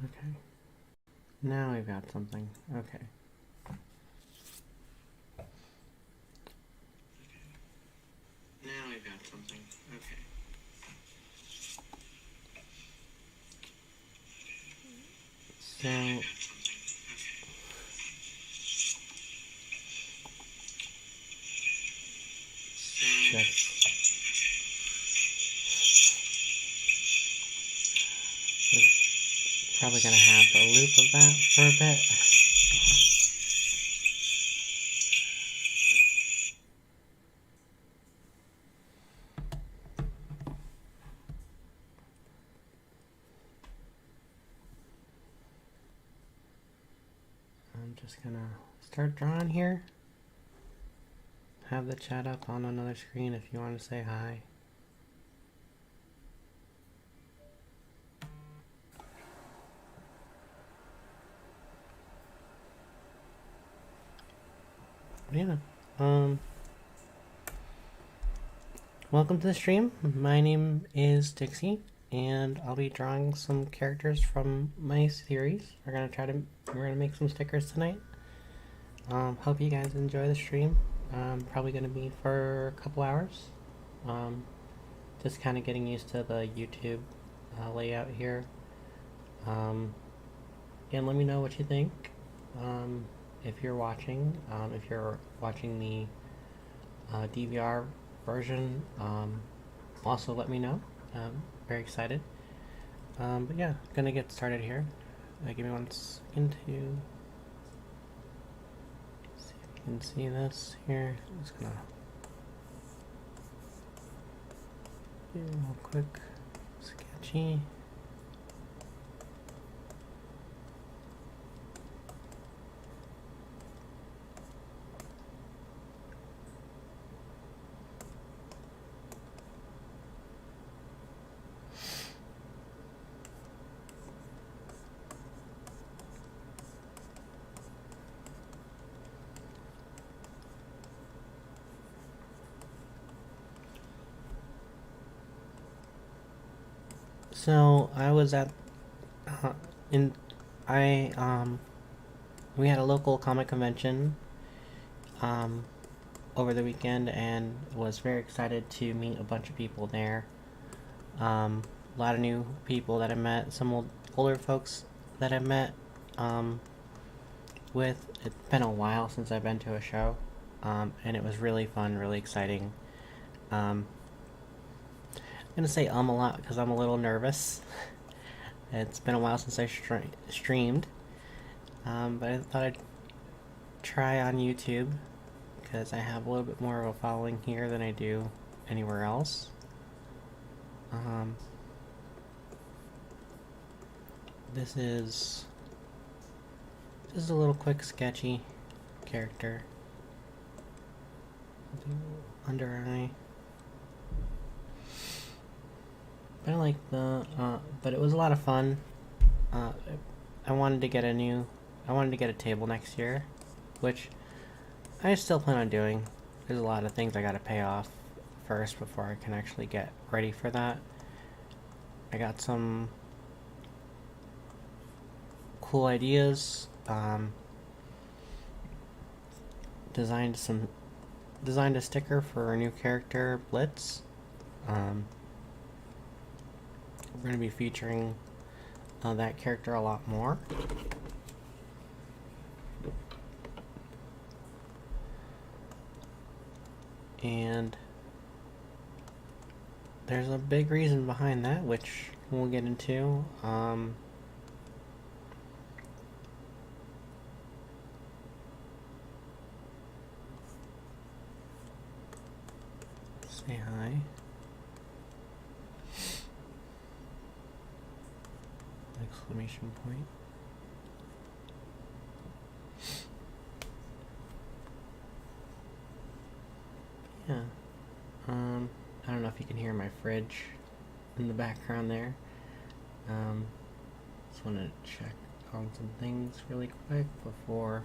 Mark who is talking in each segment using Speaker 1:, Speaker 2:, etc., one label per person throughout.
Speaker 1: Okay. Now we've got something. Okay. Now we've got something. Okay. So probably gonna have a loop of that for a bit. I'm just gonna start drawing here. Have the chat up on another screen if you want to say hi. Yeah. Welcome to the stream. My name is Dixie, and I'll be drawing some characters from my series. We're gonna make some stickers tonight. Hope you guys enjoy the stream. Probably gonna be for a couple hours. Just kind of getting used to the YouTube layout here. And let me know what you think. If you're watching the DVR version, also let me know. I'm very excited. But yeah, gonna get started here. Give me 1 second to see if you can see this here. I'm just gonna do a real quick sketchy. So I was at in I we had a local comic convention over the weekend and was very excited to meet a bunch of people there. A lot of new people that I met, some older folks that I met. It's been a while since I've been to a show, and it was really fun, really exciting. I'm gonna say a lot because I'm a little nervous. It's been a while since I streamed, but I thought I'd try on YouTube because I have a little bit more of a following here than I do anywhere else. This is just a little quick sketchy character. Under eye. But I like but it was a lot of fun. I wanted to get a table next year, which I still plan on doing. There's a lot of things I gotta pay off first before I can actually get ready for that. I got some cool ideas. Designed a sticker for a new character, Blitz. We're going to be featuring that character a lot more. And there's a big reason behind that, which we'll get into. Say hi. Exclamation point. Yeah. I don't know if you can hear my fridge in the background there. Just want to check on some things really quick before.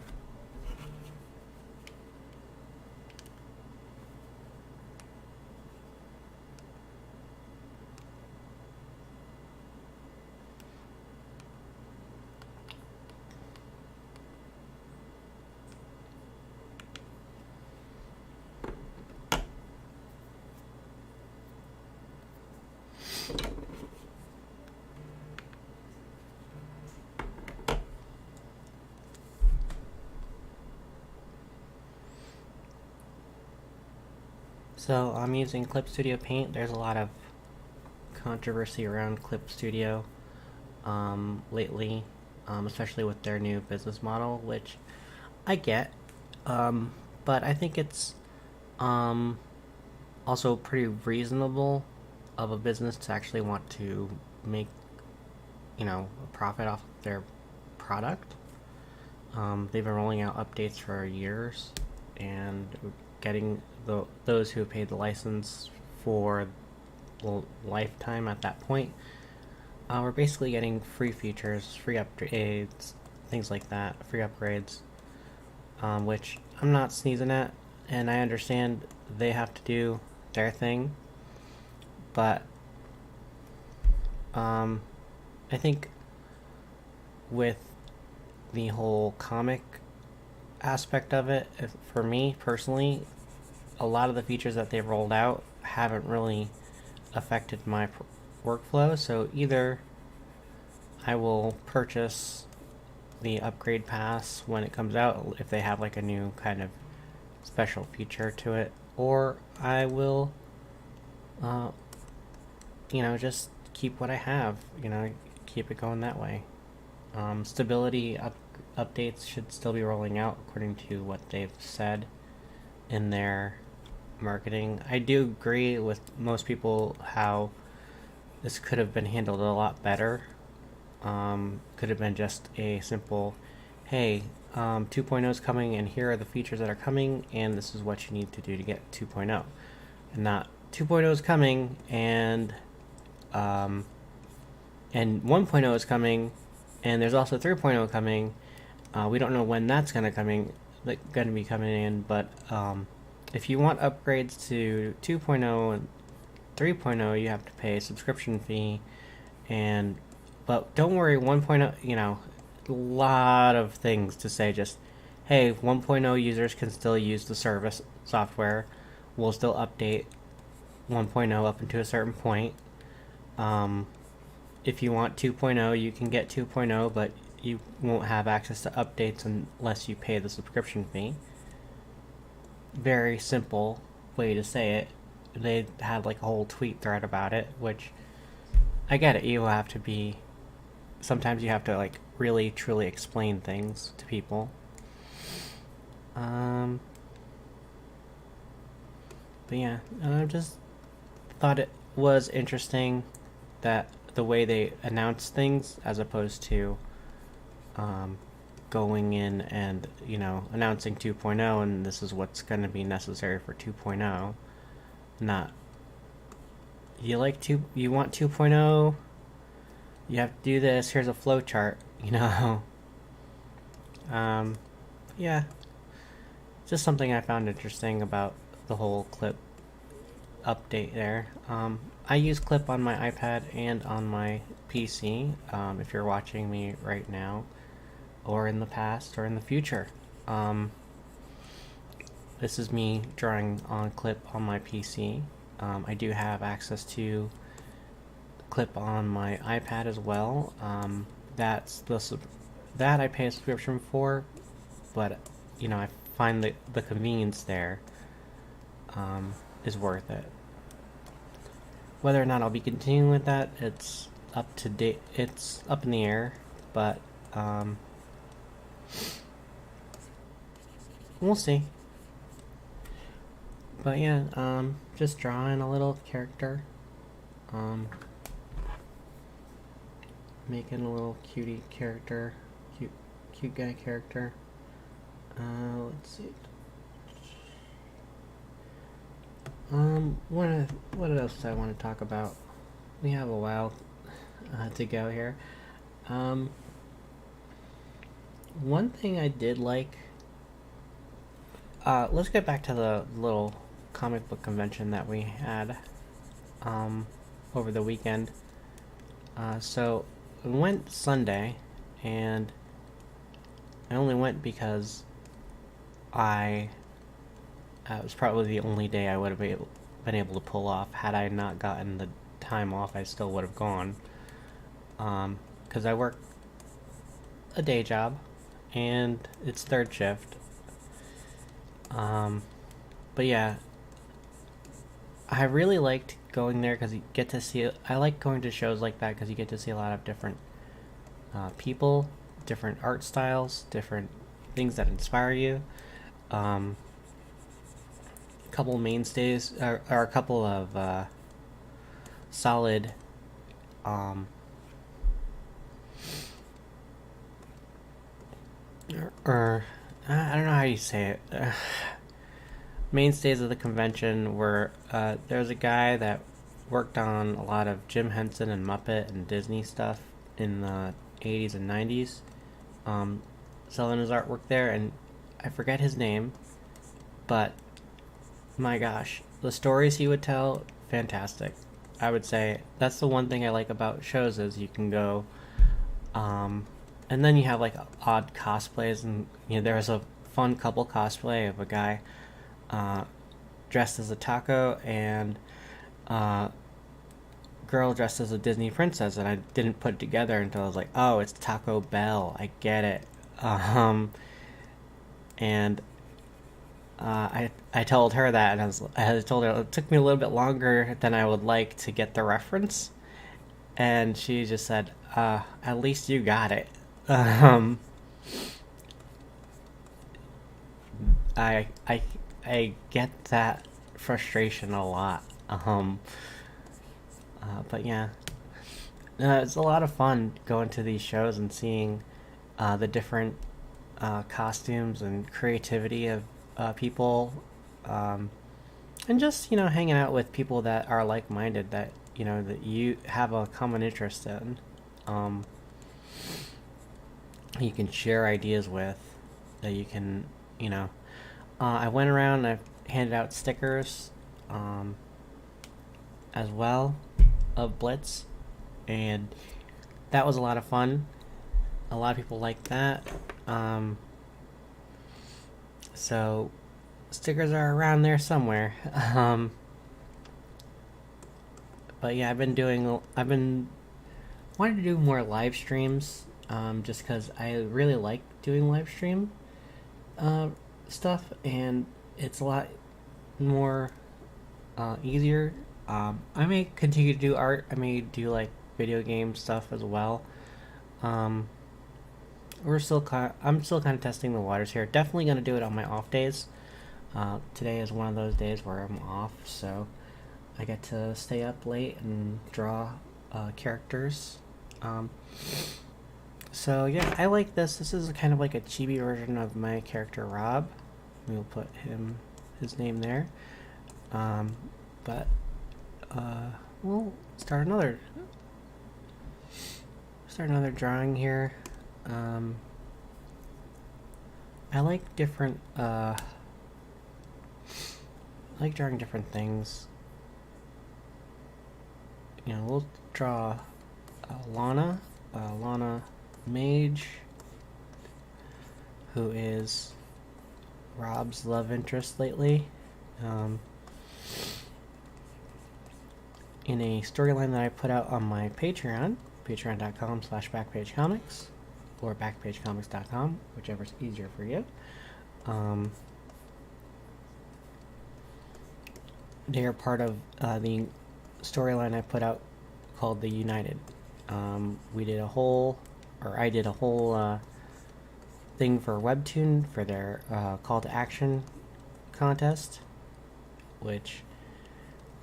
Speaker 1: So I'm using Clip Studio Paint. There's a lot of controversy around Clip Studio lately, especially with their new business model, which I get. But I think it's um, also pretty reasonable of a business to actually want to make, a profit off of their product. They've been rolling out updates for years, and getting those who have paid the license for the lifetime at that point, we're basically getting free features, free upgrades, things like that, free upgrades, which I'm not sneezing at, and I understand they have to do their thing, but I think with the whole comic aspect of it, for me personally, a lot of the features that they've rolled out haven't really affected my workflow. So either I will purchase the upgrade pass when it comes out if they have like a new kind of special feature to it, or I will, just keep what I have. Keep it going that way. Stability updates should still be rolling out according to what they've said in their marketing. I do agree with most people how this could have been handled a lot better. Could have been just a simple, hey, 2.0 is coming, and here are the features that are coming, and this is what you need to do to get 2.0. And not 2.0 is coming, and 1.0 is coming, and there's also 3.0 coming. We don't know when that's gonna be coming in, but if you want upgrades to 2.0 and 3.0, you have to pay a subscription fee, but don't worry, 1.0, a lot of things to say. Just, hey, 1.0 users can still use the service software. We'll still update 1.0 up into a certain point. If you want 2.0, you can get 2.0, but you won't have access to updates unless you pay the subscription fee. Very simple way to say it. They had like a whole tweet thread about it, which I get it. Sometimes you have to like really truly explain things to people. But yeah, I just thought it was interesting that the way they announce things, as opposed to going in and announcing 2.0 and this is what's going to be necessary for 2.0. Not you want 2.0, you have to do this, here's a flow chart. Yeah, just something I found interesting about the whole Clip update there. I use Clip on my iPad and on my PC, if you're watching me right now, or in the past, or in the future. This is me drawing on Clip on my PC. I do have access to Clip on my iPad as well. That I pay a subscription for, but I find that the convenience there is worth it. Whether or not I'll be continuing with that, it's up to date. It's up in the air, but we'll see. But yeah, just drawing a little character, making a little cutie character, cute guy character. Let's see. What else do I want to talk about? We have a while to go here. One thing I did like. Let's get back to the little comic book convention that we had over the weekend. So we went Sunday, and I only went because it was probably the only day I would have been able to pull off. Had I not gotten the time off, I still would have gone. Because I work a day job, and it's third shift. But yeah, I really liked going there because you get to see. I like going to shows like that because you get to see a lot of different people, different art styles, different things that inspire you. Um, a couple mainstays, or a couple of solid. Um, or I don't know how you say it. Mainstays of the convention were there's a guy that worked on a lot of Jim Henson and Muppet and Disney stuff in the 80s and 90s, selling his artwork there, and I forget his name, but my gosh, the stories he would tell, fantastic. I would say that's the one thing I like about shows is you can go, um, and then you have like odd cosplays, and there was a fun couple cosplay of a guy uh, dressed as a taco and uh, girl dressed as a Disney princess, and I didn't put it together until I was like, oh, it's Taco Bell. I get it. Um, and I told her that, and I told her it took me a little bit longer than I would like to get the reference, and she just said, "At least you got it." Um, I I I get that frustration a lot. But yeah, it's a lot of fun going to these shows and seeing the different costumes and creativity of people, um, and just hanging out with people that are like-minded, that that you have a common interest in, um, you can share ideas with, that you can I went around and I handed out stickers, um, as well, of Blitz, and that was a lot of fun. A lot of people like that. Um, so stickers are around there somewhere. But yeah, I've been wanting to do more live streams. Just because I really like doing live stream uh, stuff, and it's a lot more easier. I may continue to do art. I may do like video game stuff as well. Um, I'm still kind of testing the waters here. Definitely gonna do it on my off days. Today is one of those days where I'm off, so I get to stay up late and draw characters. Um, so yeah, I like this. This is kind of like a chibi version of my character Rob. We'll put his name there. Um, but we'll start another drawing here. I like different. I like drawing different things. We'll draw Lana Mage, who is Rob's love interest lately. In a storyline that I put out on my Patreon, patreon.com/backpagecomics, or backpagecomics.com, whichever's easier for you. They are part of the storyline I put out called The United. I did a whole thing for Webtoon for their call to action contest, which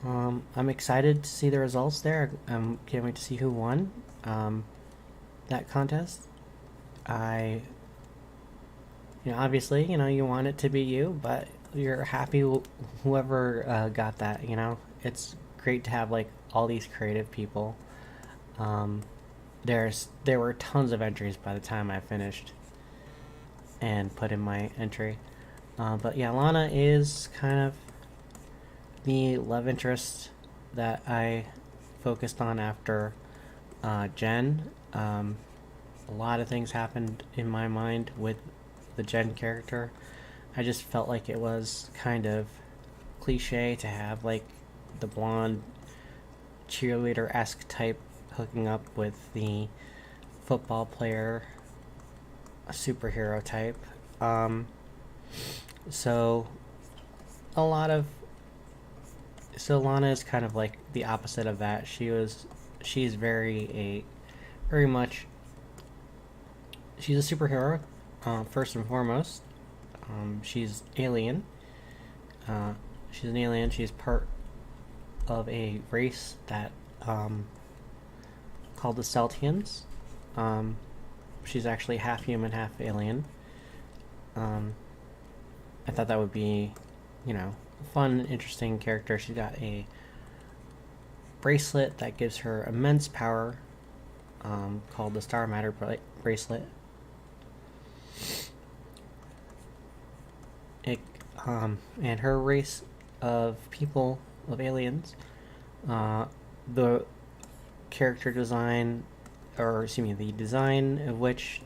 Speaker 1: I'm excited to see the results there. Can't wait to see who won that contest. Obviously, you want it to be you, but you're happy whoever got that. It's great to have like all these creative people. There were tons of entries by the time I finished and put in my entry. But yeah, Lana is kind of the love interest that I focused on after Jen. A lot of things happened in my mind with the Jen character. I just felt like it was kind of cliche to have like the blonde cheerleader-esque type hooking up with the football player superhero type. So a lot of So Lana is kind of like the opposite of that. She's very much, she's a superhero, first and foremost. She's alien. Uh, she's an alien. She's part of a race that called the Celtians. Um, she's actually half human, half alien. Um, I thought that would be, a fun, interesting character. She's got a bracelet that gives her immense power, called the Star Matter bracelet. It, and her race of people, of aliens, the character design, or excuse me, the design of which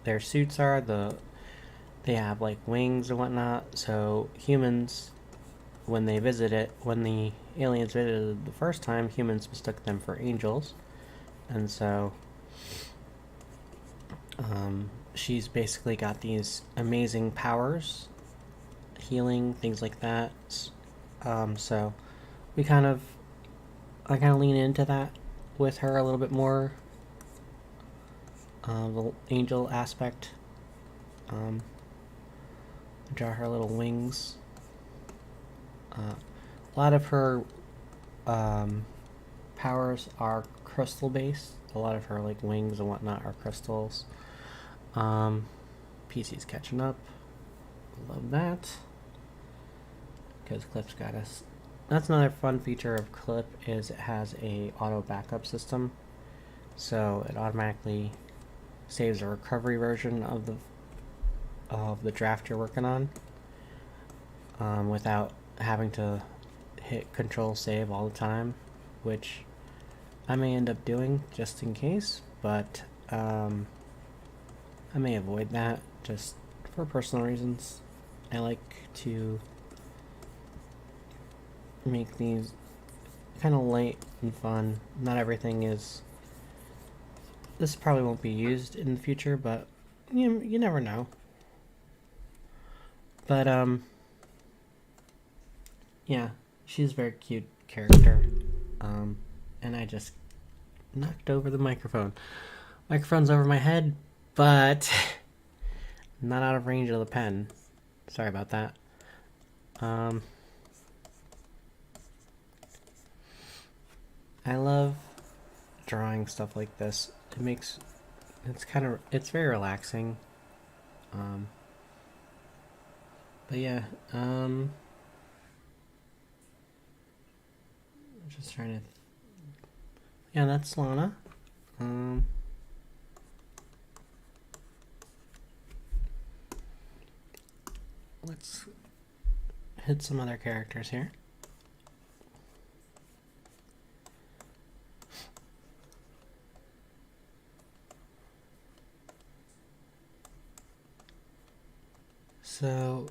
Speaker 1: their suits are, they have like wings and whatnot. So humans, when the aliens visited the first time, humans mistook them for angels, and so she's basically got these amazing powers, healing, things like that. So we kind of, I kind of lean into that with her a little bit more, the angel aspect. Draw her little wings. A lot of her powers are crystal based. A lot of her like wings and whatnot are crystals. PC's catching up. Love that. Because Clip's got us. That's another fun feature of Clip is it has a auto backup system, so it automatically saves a recovery version of the draft you're working on, without having to hit Control Save all the time, which I may end up doing just in case, but I may avoid that just for personal reasons. I like to make these kind of light and fun. Not everything is. This probably won't be used in the future, but you never know. But yeah, she's a very cute character. And I just knocked over the microphone. Microphone's over my head, but not out of range of the pen. Sorry about that. I love drawing stuff like this. It's very relaxing. But yeah, just trying to. Yeah, that's Lana. Let's hit some other characters here. So,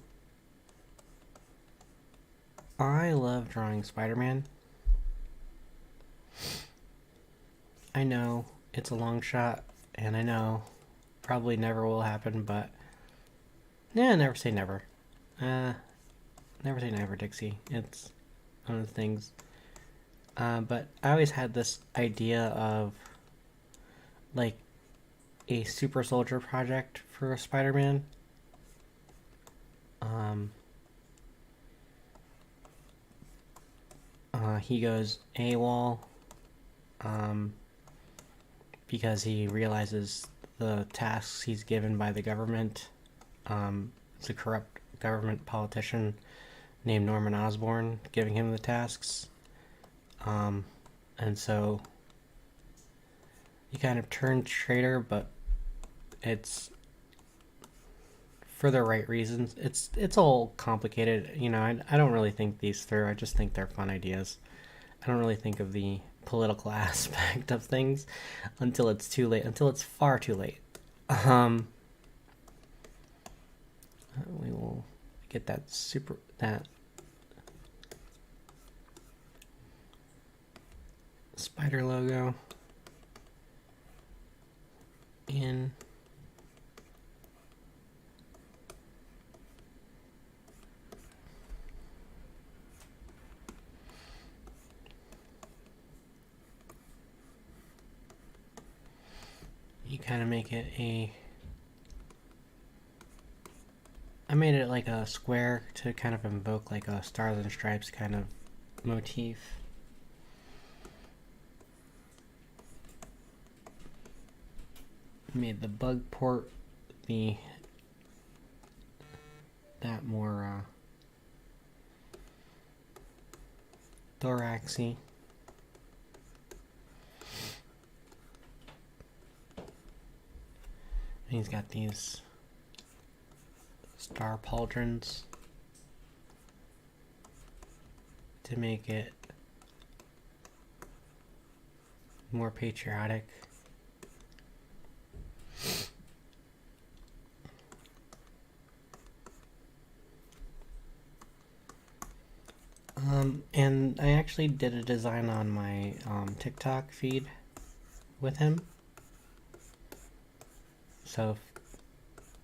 Speaker 1: I love drawing Spider-Man. I know it's a long shot, and I know probably never will happen, but yeah, never say never. Never say never, Dixie. It's one of the things. But I always had this idea of like a super soldier project for Spider-Man. He goes AWOL because he realizes the tasks he's given by the government. It's a corrupt government politician named Norman Osborn giving him the tasks. And so he kind of turned traitor, but it's for the right reasons. It's all complicated. I don't really think these through. I just think they're fun ideas. I don't really think of the political aspect of things until it's too late. Until it's far too late. We will get that spider logo in. kind of make it I made it like a square to kind of invoke like a stars and stripes kind of motif. Made the bug port that more thoraxy. And he's got these star pauldrons to make it more patriotic. And I actually did a design on my TikTok feed with him. So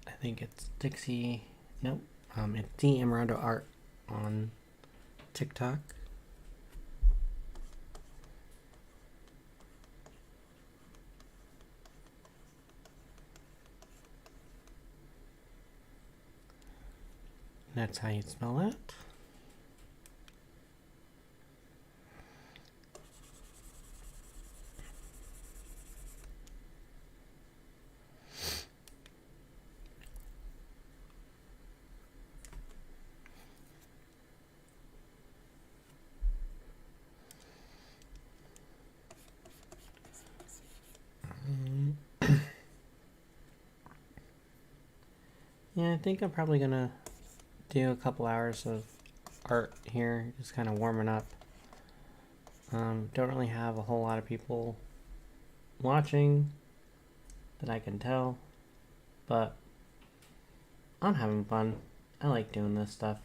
Speaker 1: I think it's Dixie. Nope. It's the Emeraldo Art on TikTok. That's how you spell it. Yeah, I think I'm probably gonna do a couple hours of art here, just kind of warming up. Don't really have a whole lot of people watching that I can tell, but I'm having fun. I like doing this stuff.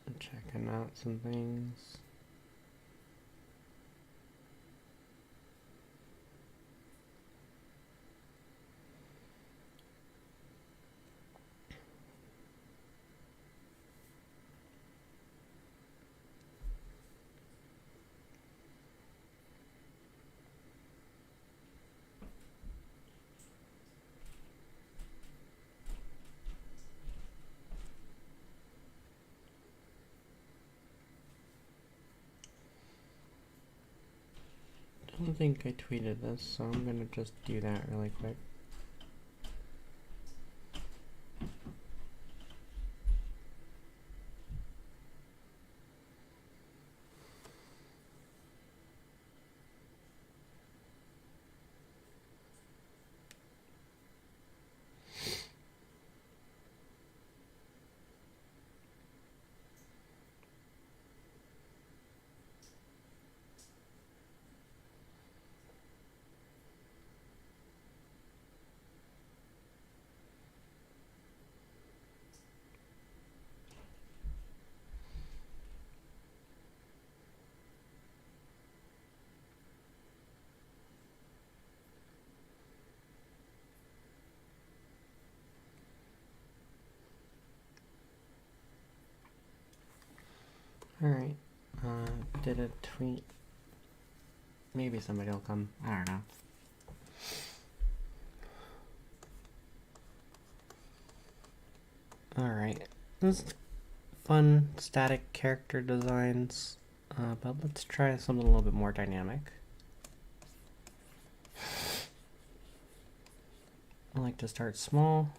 Speaker 1: I'm checking out some things. I don't think I tweeted this, so I'm gonna just do that really quick. Alright, did a tweet. Maybe somebody will come. I don't know. Alright, this is fun static character designs, but let's try something a little bit more dynamic. I like to start small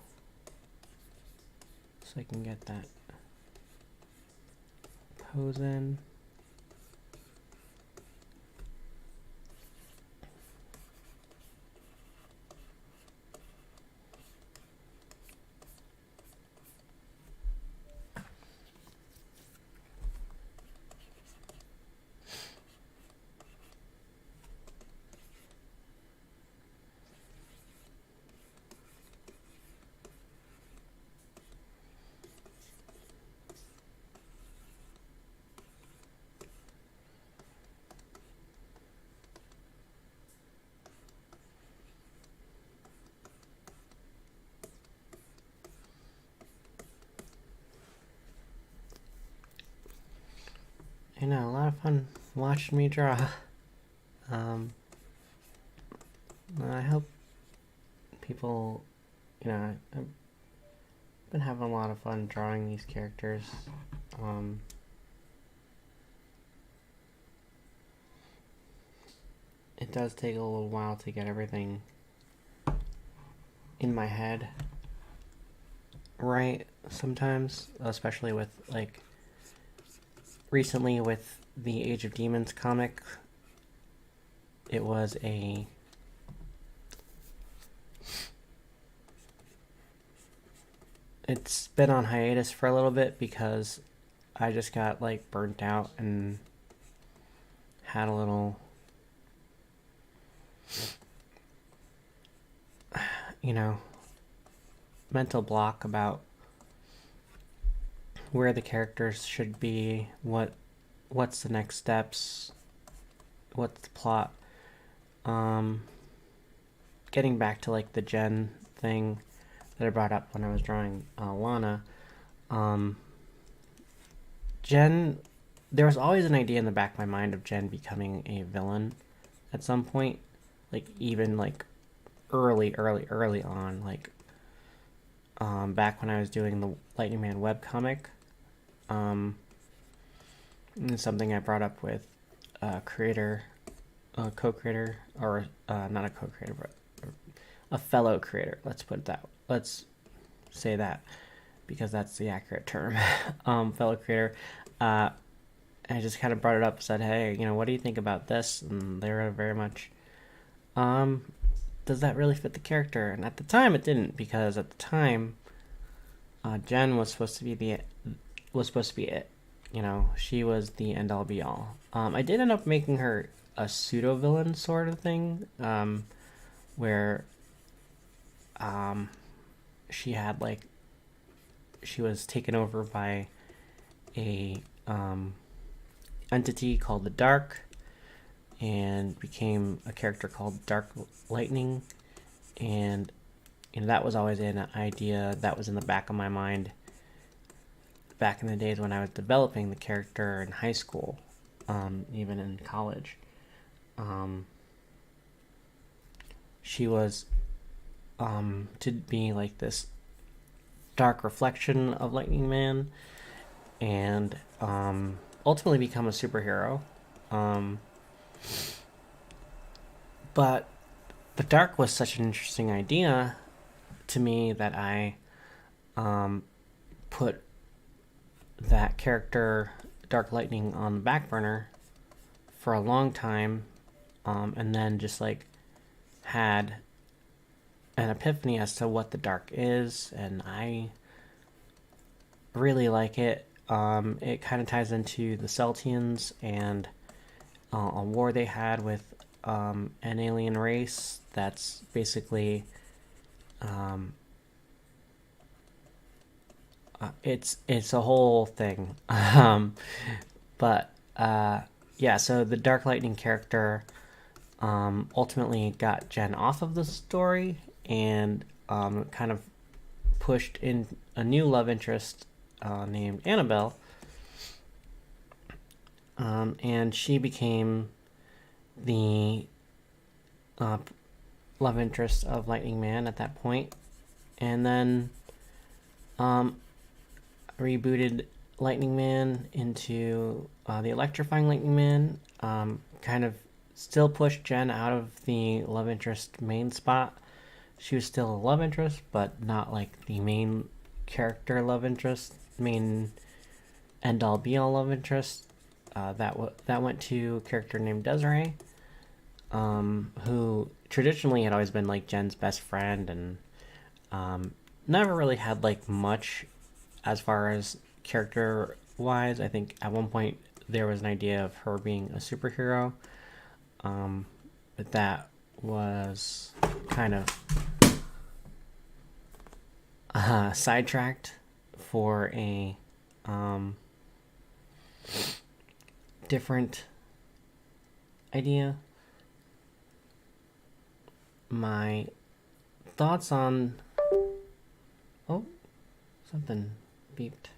Speaker 1: so I can get that pose in. a lot of fun watching me draw. I hope people, I've been having a lot of fun drawing these characters. It does take a little while to get everything in my head right sometimes, especially with, like, recently with the Age of Demons comic. It was it's been on hiatus for a little bit because I just got, like, burnt out and had a little, mental block about where the characters should be, what's the next steps, what's the plot. Getting back to, like, the Jen thing that I brought up when I was drawing Lana, Jen, there was always an idea in the back of my mind of Jen becoming a villain at some point, like, even, like, early on, like, back when I was doing the Lightning Man webcomic. It's something I brought up with a co-creator, or not a co-creator, but a fellow creator. Let's say that, because that's the accurate term. Fellow creator. I just kind of brought it up, said, hey, what do you think about this? And they were very much, does that really fit the character? And at the time it didn't, because at the time, Jen was supposed to be it. She was the end all be all. I did end up making her a pseudo villain sort of thing, where she had, like, she was taken over by a entity called the Dark, and became a character called Dark Lightning. And that was always an idea that was in the back of my mind back in the days when I was developing the character in high school, even in college. She was to be, like, this dark reflection of Lightning Man, and ultimately become a superhero. But the Dark was such an interesting idea to me that I put that character, Dark Lightning, on the back burner for a long time, and then just, like, had an epiphany as to what the Dark is, and I really like it. It kind of ties into the Celtians and a war they had with an alien race that's basically it's a whole thing. But yeah, so the Dark Lightning character ultimately got Jen off of the story, and kind of pushed in a new love interest named Annabelle, and she became the love interest of Lightning Man at that point, and then rebooted Lightning Man into the Electrifying Lightning Man. Kind of still pushed Jen out of the love interest main spot. She was still a love interest, but not, like, the main character love interest, main end all be all love interest. That went to a character named Desiree, who traditionally had always been, like, Jen's best friend, and never really had, like, much as far as character wise. I think at one point there was an idea of her being a superhero, but that was kind of sidetracked for a different idea. My thoughts on... Oh, something beeped.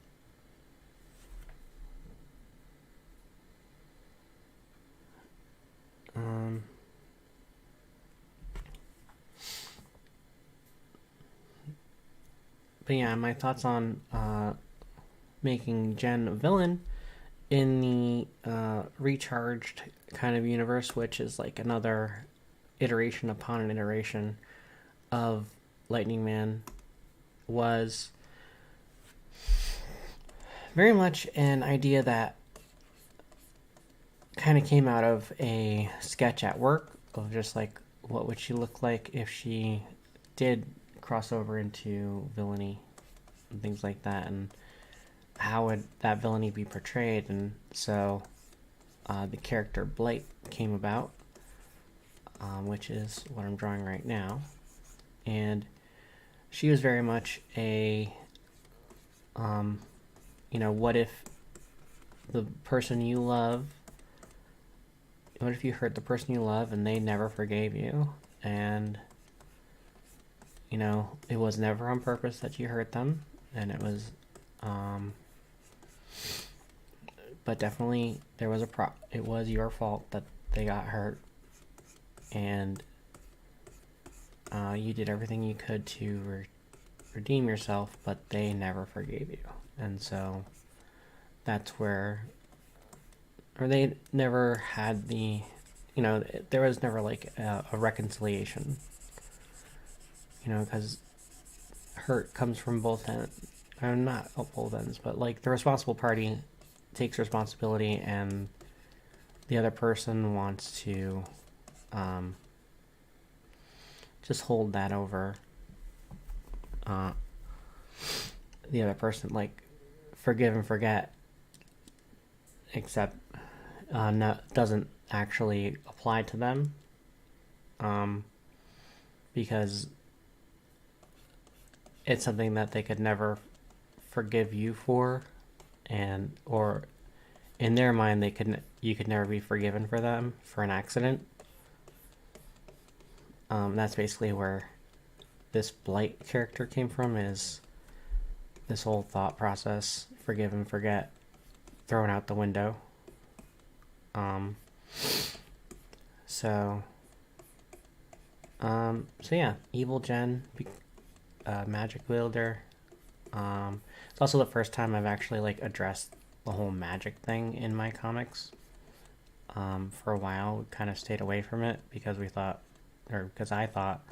Speaker 1: Um, but yeah, my thoughts on making Jen a villain in the recharged kind of universe, which is like another iteration upon an iteration of Lightning Man, was very much an idea that kind of came out of a sketch at work of just like what would she look like if she did cross over into villainy and things like that, and how would that villainy be portrayed. And so the character Blight came about, which is what I'm drawing right now. And she was very much a, what if the person you love, what if you hurt the person you love and they never forgave you? And, it was never on purpose that you hurt them, and it was, but definitely there was it was your fault that they got hurt, and you did everything you could to redeem yourself, but they never forgave you. And so that's where, or they never had the, there was never like a reconciliation, because hurt comes from both ends, or not both ends, but like the responsible party takes responsibility, and the other person wants to just hold that over the other person, like forgive and forget, except doesn't actually apply to them, because it's something that they could never forgive you for, and or in their mind you could never be forgiven for them for an accident. That's basically where this Blight character came from, is this whole thought process, forgive and forget, thrown out the window. So yeah, evil Jen, magic wielder. It's also the first time I've actually like addressed the whole magic thing in my comics. For a while, we kind of stayed away from it because I thought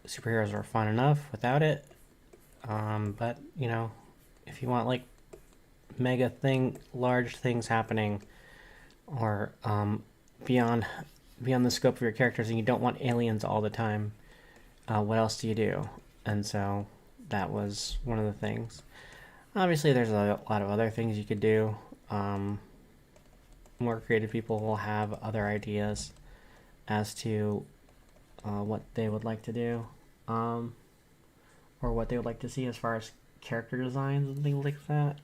Speaker 1: superheroes were fun enough without it. But if you want like large things happening, or beyond the scope of your characters, and you don't want aliens all the time, what else do you do? And so that was one of the things. Obviously, there's a lot of other things you could do. More creative people will have other ideas as to what they would like to do, or what they would like to see as far as character designs and things like that.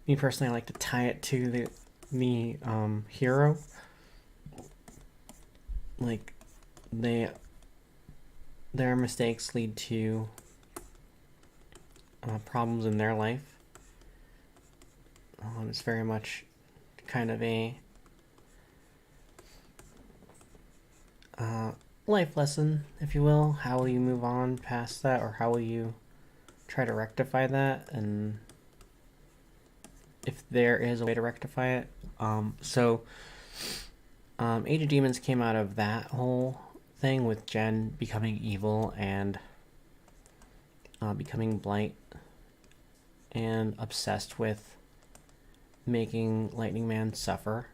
Speaker 1: Me personally, I like to tie it to the hero. Like, their mistakes lead to problems in their life. It's very much kind of a life lesson, if you will. How will you move on past that, or how will you try to rectify that, and if there is a way to rectify it. Age of Demons came out of that whole thing, with Jen becoming evil and becoming Blight, and obsessed with making Lightning Man suffer,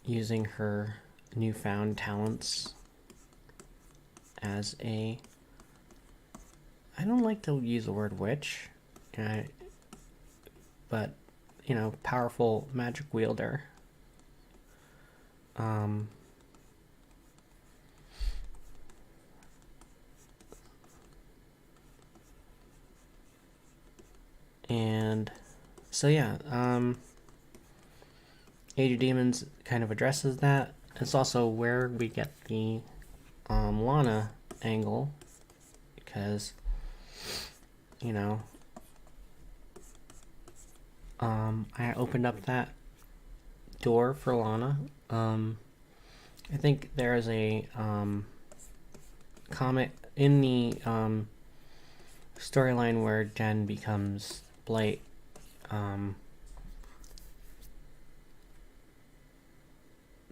Speaker 1: using her newfound talents as I don't like to use the word witch, but powerful magic wielder. And so yeah, Age of Demons kind of addresses that. It's also where we get the Lana angle, because I opened up that door for Lana. I think there is a comic in the storyline where Jen becomes Blight.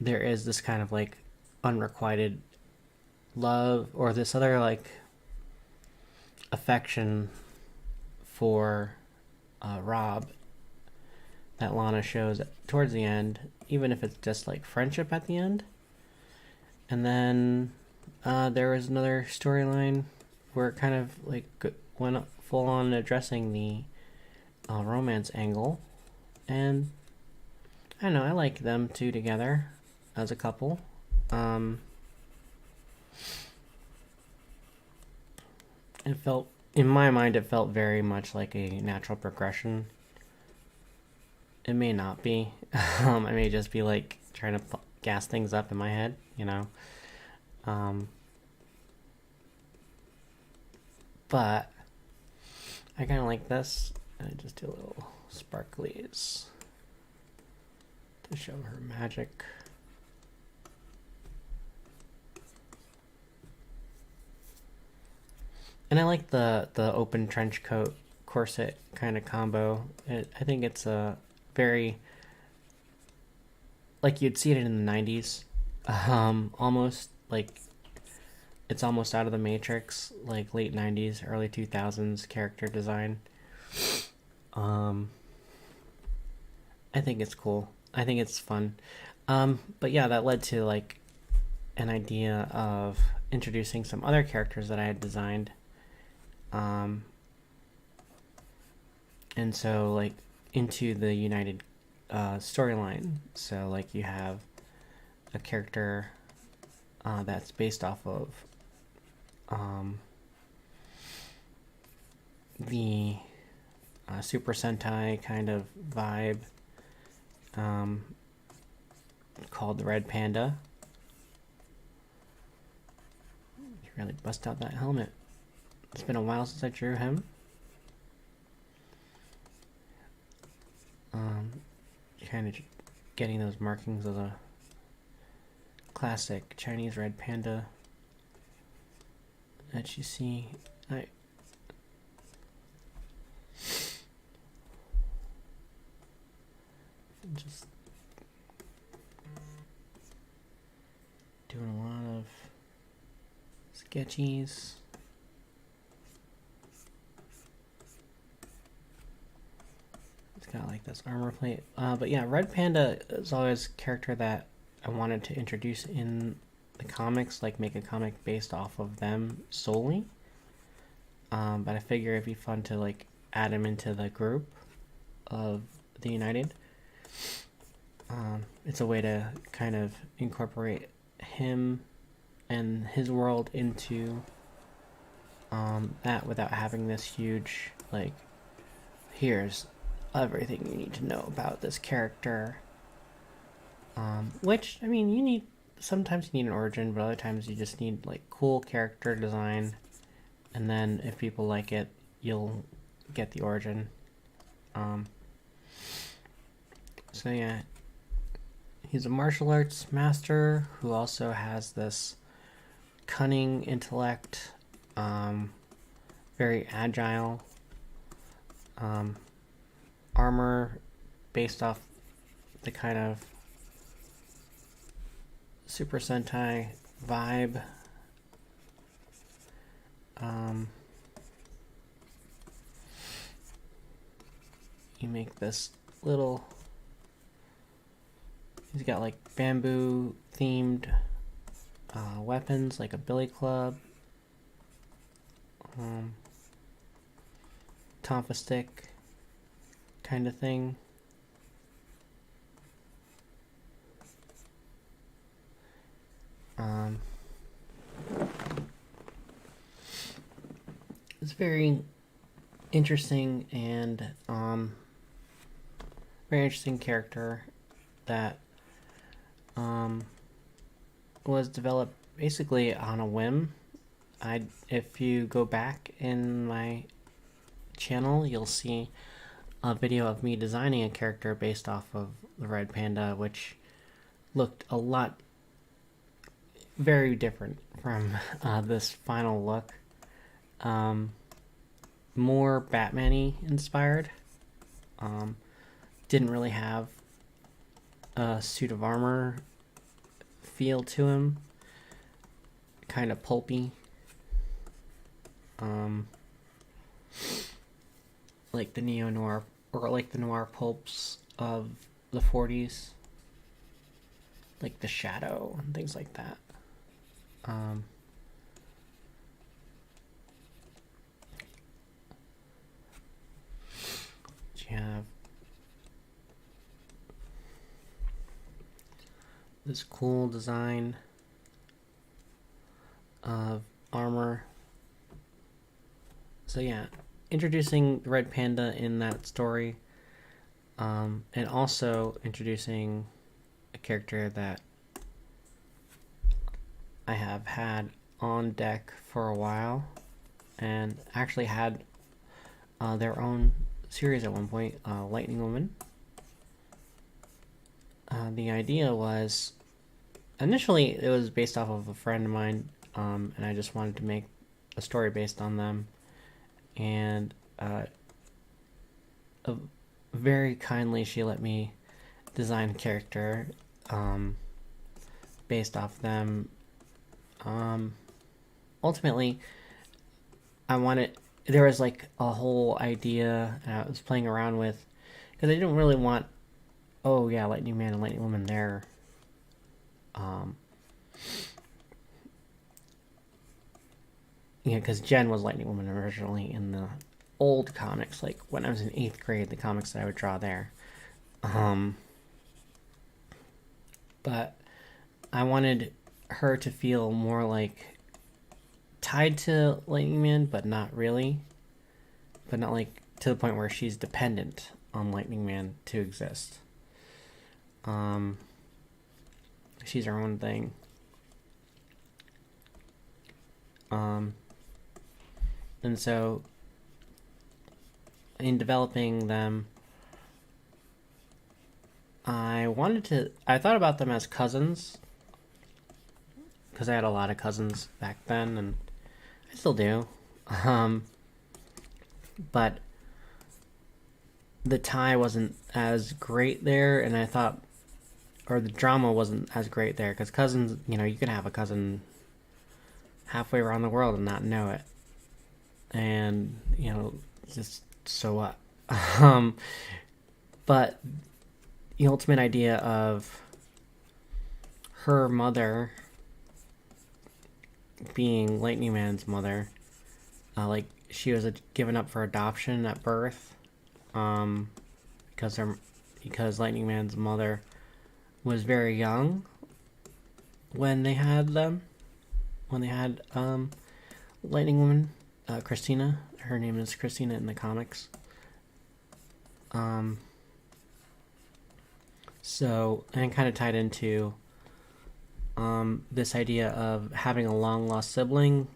Speaker 1: There is this kind of like unrequited love, or this other like affection for Rob that Lana shows towards the end, even if it's just like friendship at the end. And then there was another storyline where it kind of like went full on addressing the romance angle, and I don't know, I like them two together as a couple. It felt, in my mind, it felt very much like a natural progression. It may not be. I may just be like trying to gas things up in my head, you know. But I kind of like this. I just do a little sparklies to show her magic. And I like the open trench coat corset kind of combo. I think it's a very, like you'd see it in the 90s. Almost like it's almost out of the Matrix, like late 90s, early 2000s character design. I think it's cool. I think it's fun. But yeah, that led to like an idea of introducing some other characters that I had designed. And so like into the United storyline. So like you have a character that's based off of the Super Sentai kind of vibe, called the Red Panda. You really bust out that helmet. It's been a while since I drew him. Kind of getting those markings of the classic Chinese red panda that you see. Just doing a lot of sketchies. Got like this armor plate, but yeah, Red Panda is always a character that I wanted to introduce in the comics, like make a comic based off of them solely. But I figure it'd be fun to like add him into the group of the United. It's a way to kind of incorporate him and his world into that without having this huge like, here's everything you need to know about this character. Which, I mean, sometimes you need an origin, but other times you just need like cool character design, and then if people like it, you'll get the origin. So yeah, he's a martial arts master who also has this cunning intellect, very agile, armor based off the kind of Super Sentai vibe. You make this little, he's got like bamboo themed weapons, like a billy club, tonfa stick kind of thing. It's very interesting and very interesting character that was developed basically on a whim. If you go back in my channel, you'll see a video of me designing a character based off of the red panda, which looked a lot very different from this final look. More Batman-y inspired. Didn't really have a suit of armor feel to him. Kind of pulpy. Like the neo-noir, or like the noir pulps of the 40s. Like The Shadow and things like that. You have this cool design of armor. So yeah, introducing the red panda in that story, and also introducing a character that I have had on deck for a while, and actually had their own series at one point, Lightning Woman. The idea was, initially it was based off of a friend of mine, and I just wanted to make a story based on them, and very kindly she let me design a character based off them. Ultimately, there was like a whole idea I was playing around with, because I didn't really want, oh yeah, Lightning Man and Lightning Woman there. Yeah, because Jen was Lightning Woman originally in the old comics, like when I was in 8th grade, the comics that I would draw there. But I wanted her to feel more like tied to Lightning Man, but not really. But not like to the point where she's dependent on Lightning Man to exist. She's her own thing. And so in developing them, I thought about them as cousins, because I had a lot of cousins back then, and I still do. But the tie wasn't as great there, and I thought, or the drama wasn't as great there, because cousins, you can have a cousin halfway around the world and not know it. And, just so what? But the ultimate idea of her mother being Lightning Man's mother, like she was given up for adoption at birth, because Lightning Man's mother was very young when they had Lightning Woman, Christina. Her name is Christina in the comics. So, and kind of tied into this idea of having a long lost sibling.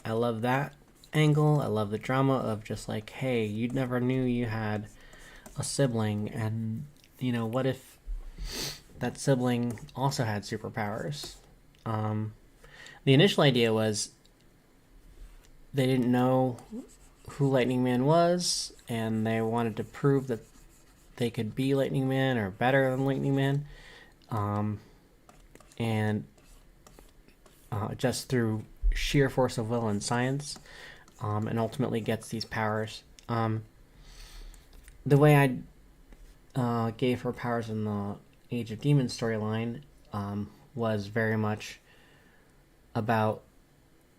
Speaker 1: I love that angle. I love the drama of just like, hey, you never knew you had a sibling, and what if that sibling also had superpowers? The initial idea was they didn't know who Lightning Man was, and they wanted to prove that they could be Lightning Man or better than Lightning Man, and just through sheer force of will and science, and ultimately gets these powers. The way I gave her powers in the Age of Demons storyline was very much about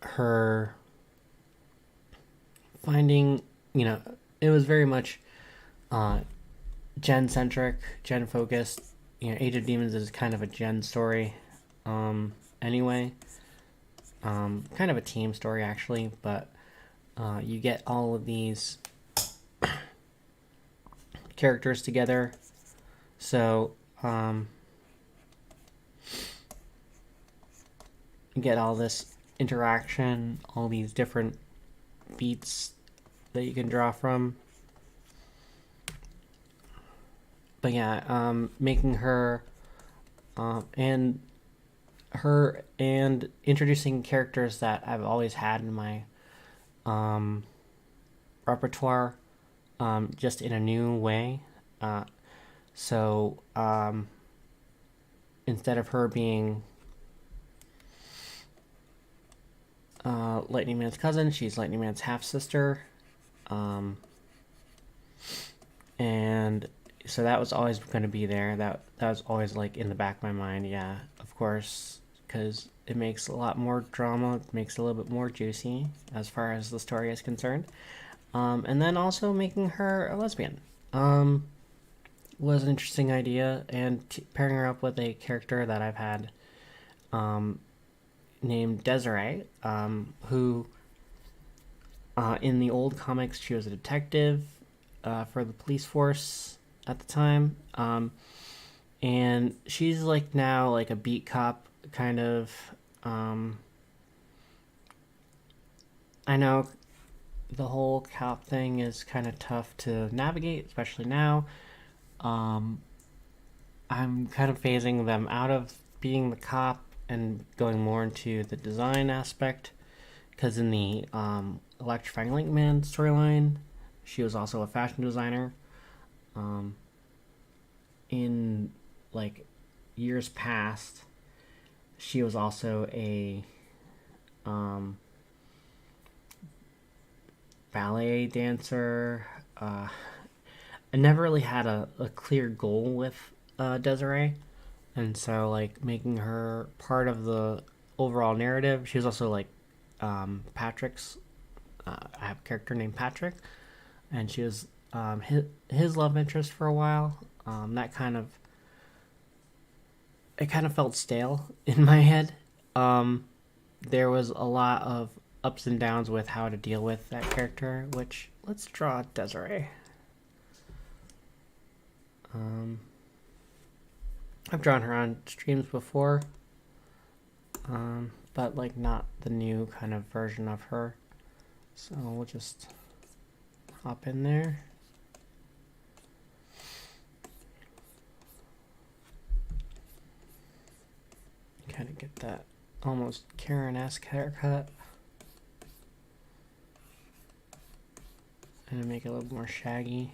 Speaker 1: her finding, it was very much Gen-centric, Gen-focused. Age of Demons is kind of a Gen story anyway. Kind of a team story, actually, but you get all of these characters together. So, you get all this interaction, all these different beats that you can draw from. but yeah, making her and her and introducing characters that I've always had in my um, repertoire, just in a new way. So instead of her being Lightning Man's cousin, she's Lightning Man's half sister. And so that was always going to be there. That was always like in the back of my mind. Yeah, of course, because it makes a lot more drama. It makes it a little bit more juicy as far as the story is concerned. And then also making her a lesbian was an interesting idea, and pairing her up with a character that I've had named Desiree, who in the old comics she was a detective for the police force at the time, and she's like now like a beat cop kind of. I know the whole cop thing is kind of tough to navigate, especially now. I'm kind of phasing them out of being the cop and going more into the design aspect, because in the Electrifying Link Man storyline, she was also a fashion designer. In like years past, she was also a ballet dancer. I never really had a clear goal with Desiree, and so like making her part of the overall narrative. She was also like Patrick's. I have a character named Patrick, and she was his love interest for a while. That kind of it kind of felt stale in my head. There was a lot of ups and downs with how to deal with that character. Which let's draw Desiree. I've drawn her on streams before, but like not the new kind of version of her. So we'll just hop in there. Kind of get that almost Karen-esque haircut. And make it a little more shaggy.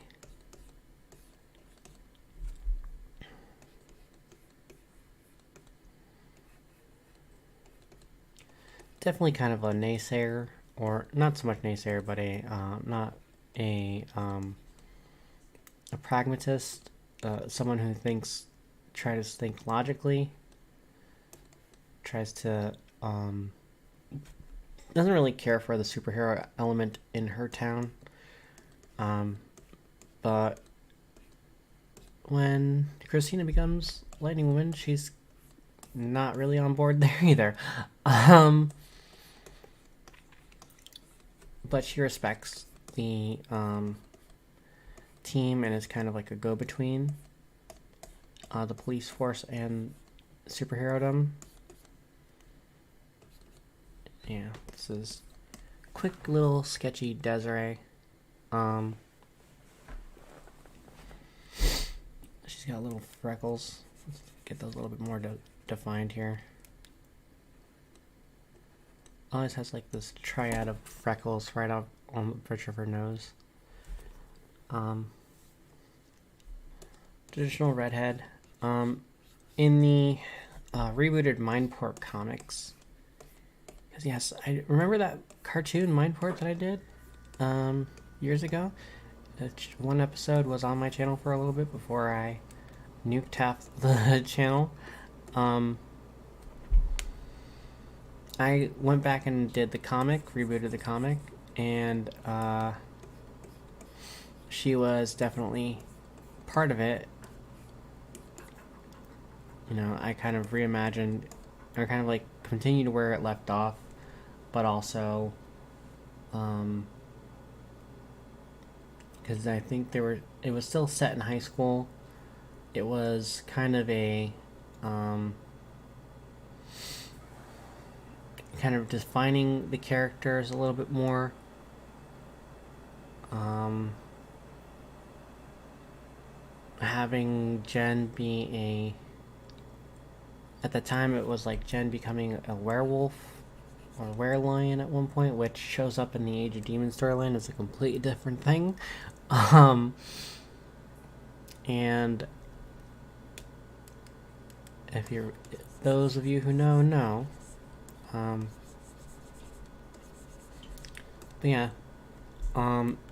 Speaker 1: Definitely kind of a naysayer, or not so much naysayer, but not a pragmatist, someone who tries to think logically, tries to doesn't really care for the superhero element in her town, but when Christina becomes Lightning Woman, she's not really on board there either. But she respects the team and is kind of like a go-between the police force and superherodom. Yeah, this is quick little sketchy Desiree. She's got little freckles. Let's get those a little bit more defined here. Always has like this triad of freckles right up on the bridge of her nose. Traditional redhead. In the rebooted Mindport comics, because yes, I remember that cartoon Mindport that I did years ago. One episode was on my channel for a little bit before I nuked half the channel. I went back and did the comic, rebooted the comic, and she was definitely part of it. You know, I kind of reimagined, or kind of like continued where it left off, but also, because I think it was still set in high school. It was kind of a, kind of defining the characters a little bit more. having Jen be at the time it was like Jen becoming a werewolf or werelion at one point, which shows up in the Age of Demon storyline as a completely different thing. Um, and if you're those of you who know. Um, but yeah,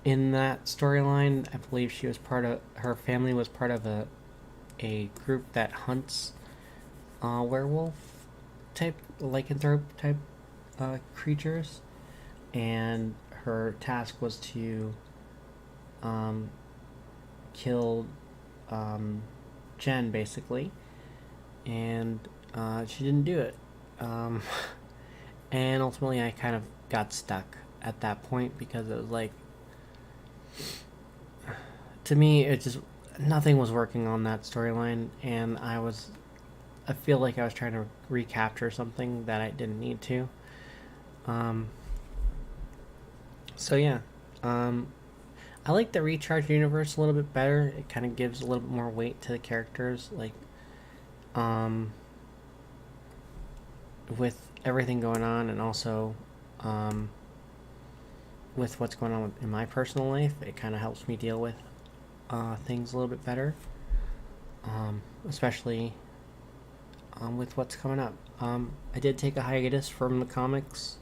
Speaker 1: in that storyline, I believe she was her family was part of a group that hunts werewolf type lycanthrope type creatures, and her task was to kill Jen basically, and she didn't do it. Um, and ultimately, I kind of got stuck at that point because it was like, to me, it just nothing was working on that storyline, and I feel like I was trying to recapture something that I didn't need to. Um, so yeah, um, I like the Recharge universe a little bit better. It kind of gives a little bit more weight to the characters, like um, with everything going on, and also um, with what's going on in my personal life. It kind of helps me deal with things a little bit better, especially with what's coming up. I did take a hiatus from the comics.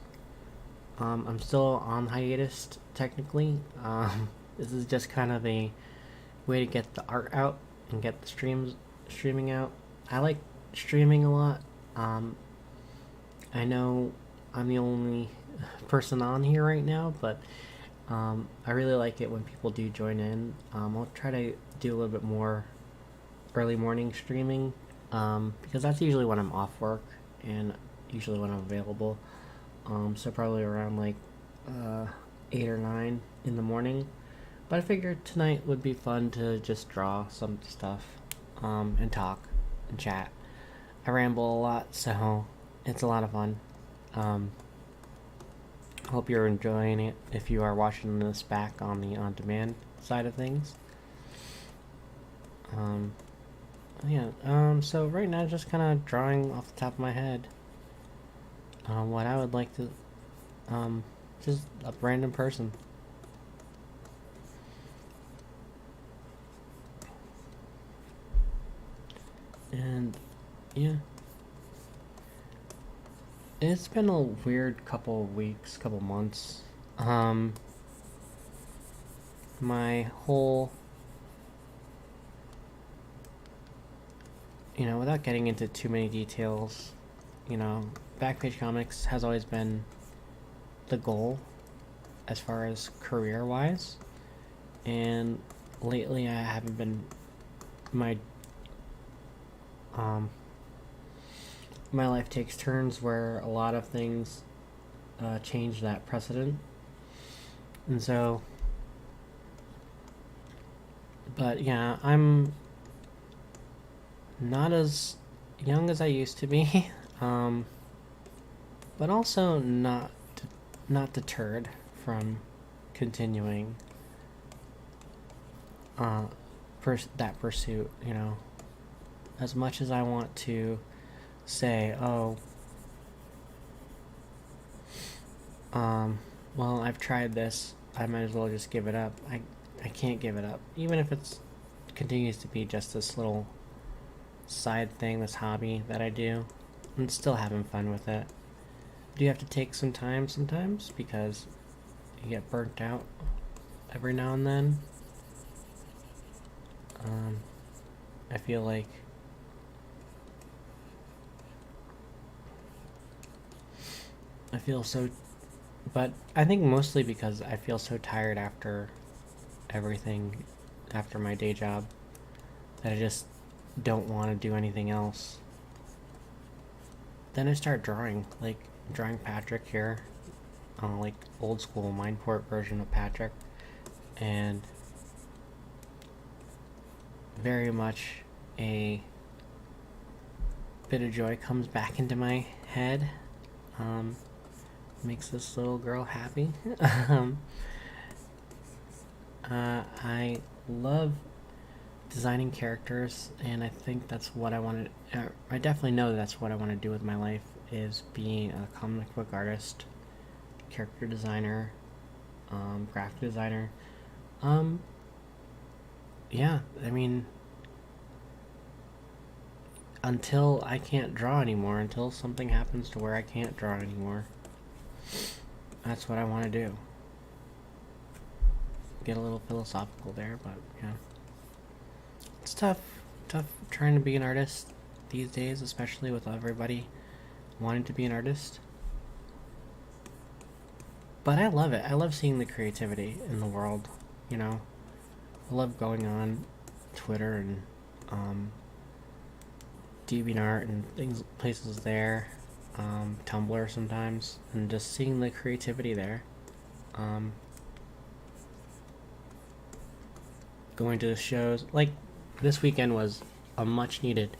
Speaker 1: I'm still on hiatus technically. This is just kind of a way to get the art out and get the streaming out. I like streaming a lot. I know I'm the only person on here right now, but I really like it when people do join in. I'll try to do a little bit more early morning streaming, because that's usually when I'm off work and usually when I'm available. So probably around like 8 or 9 in the morning. But I figured tonight would be fun to just draw some stuff, and talk and chat. I ramble a lot, so it's a lot of fun. Um, Hope you're enjoying it if you are watching this back on the on-demand side of things. Um, yeah, so right now just kind of drawing off the top of my head what I would like to, just a random person. And yeah, it's been a weird couple of weeks, couple months. Um, my whole, without getting into too many details, Backpage Comics has always been the goal as far as career wise. And lately I haven't been, my my life takes turns where a lot of things change that precedent. And so, but yeah, I'm not as young as I used to be, but also not deterred from continuing that pursuit. As much as I want to say, oh, well, I've tried this, I might as well just give it up. I can't give it up, even if it continues to be just this little side thing, this hobby that I do. I'm still having fun with it. Do you have to take some time sometimes because you get burnt out every now and then? I feel like I feel so, but I think mostly because I feel so tired after everything, after my day job, that I just don't want to do anything else. Then I start drawing, like drawing Patrick here, like old school Mindport version of Patrick, and very much a bit of joy comes back into my head. Makes this little girl happy. I love designing characters, and I think that's what I want to. I definitely know that's what I want to do with my life, is being a comic book artist, character designer, graphic designer. Um, yeah, I mean, until I can't draw anymore, until something happens to where I can't draw anymore, that's what I want to do. Get a little philosophical there, but yeah. It's tough trying to be an artist these days, especially with everybody wanting to be an artist. But I love it. I love seeing the creativity in the world, you know. I love going on Twitter and DeviantArt and things, places there, Tumblr sometimes, and just seeing the creativity there. Um, Going to the shows, like this weekend was a much needed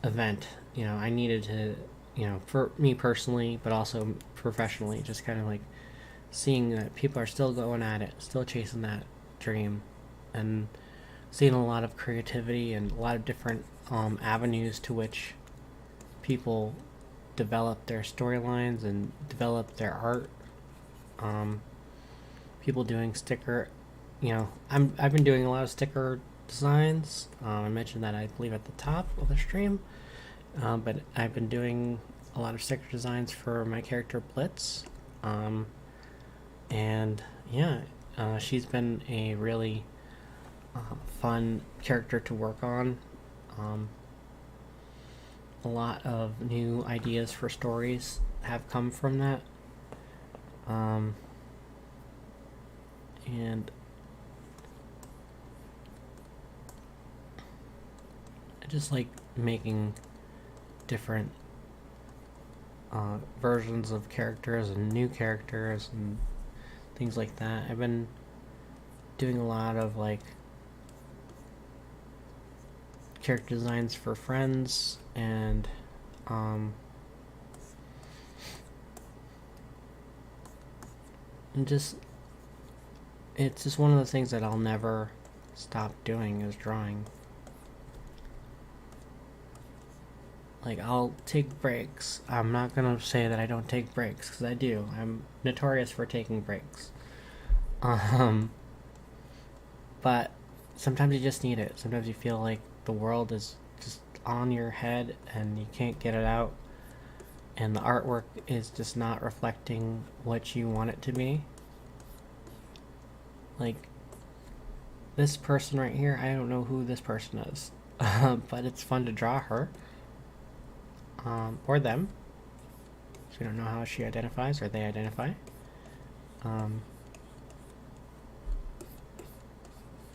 Speaker 1: event. You know, I needed to, you know, for me personally, but also professionally, just kind of like seeing that people are still going at it, still chasing that dream, and seeing a lot of creativity and a lot of different avenues to which people develop their storylines and develop their art. Um, People doing sticker, you know, I've been doing a lot of sticker designs. I mentioned that I believe at the top of the stream, but I've been doing a lot of sticker designs for my character Blitz, and yeah, she's been a really fun character to work on. Um, a lot of new ideas for stories have come from that. And I just like making different versions of characters and new characters and things like that. I've been doing a lot of like character designs for friends and just it's just one of the things that I'll never stop doing is drawing. Like, I'll take breaks. I'm not gonna say that I don't take breaks, because I do. I'm notorious for taking breaks. Um, but sometimes you just need it. Sometimes you feel like the world is just on your head and you can't get it out, and the artwork is just not reflecting what you want it to be. Like, this person right here, I don't know who this person is, but it's fun to draw her. Or them. So we don't know how she identifies or they identify. But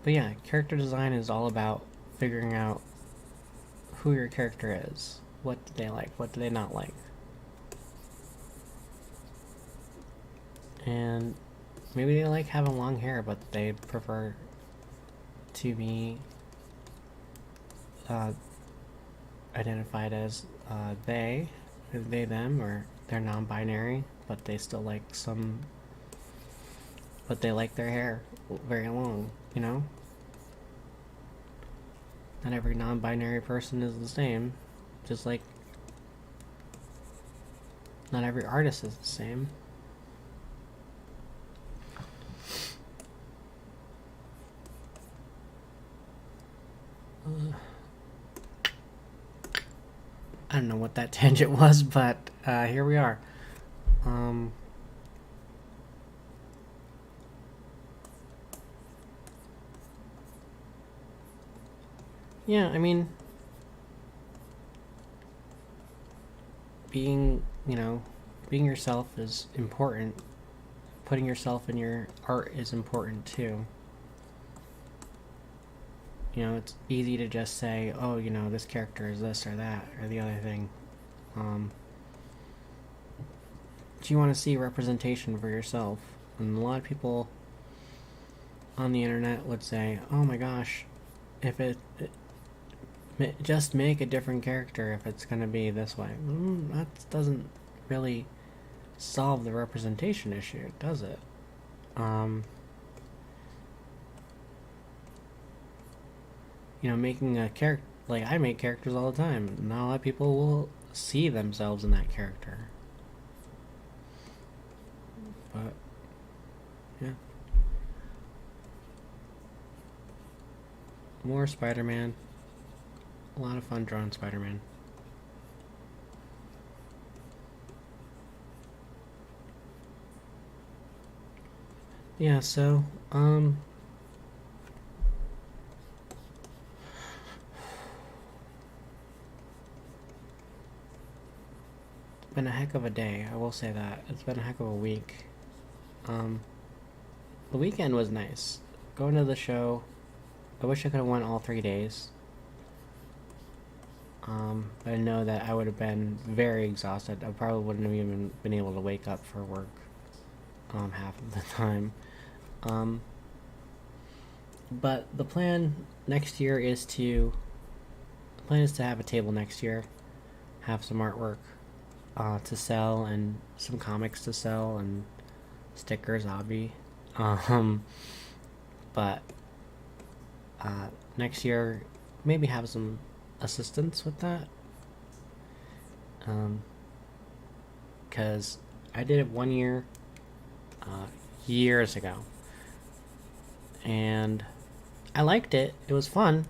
Speaker 1: yeah, character design is all about figuring out who your character is. What do they like? What do they not like? And maybe they like having long hair, but they prefer to be identified as they, them, or they're non-binary, but they still like but they like their hair very long, you know? Not every non-binary person is the same, just like not every artist is the same. I don't know what that tangent was, but here we are. Yeah, I mean, being, being yourself is important. Putting yourself in your art is important too. It's easy to just say, oh, this character is this or that or the other thing. But you want to see representation for yourself. And a lot of people on the internet would say, oh my gosh, if just make a different character if it's going to be this way. That doesn't really solve the representation issue, does it? making a character. Like, I make characters all the time. Not a lot of people will see themselves in that character. But, yeah. More Spider-Man. A lot of fun drawing Spider-Man. Yeah, so, it's been a heck of a day, I will say that. It's been a heck of a week. Um, the weekend was nice. Going to the show, I wish I could have went all 3 days. But I know that I would have been very exhausted. I probably wouldn't have even been able to wake up for work half of the time. But the plan next year is to have a table next year, have some artwork to sell, and some comics to sell, and stickers, obvi. But next year, maybe have some assistance with that. Because I did it 1 year, years ago, and I liked it. It was fun,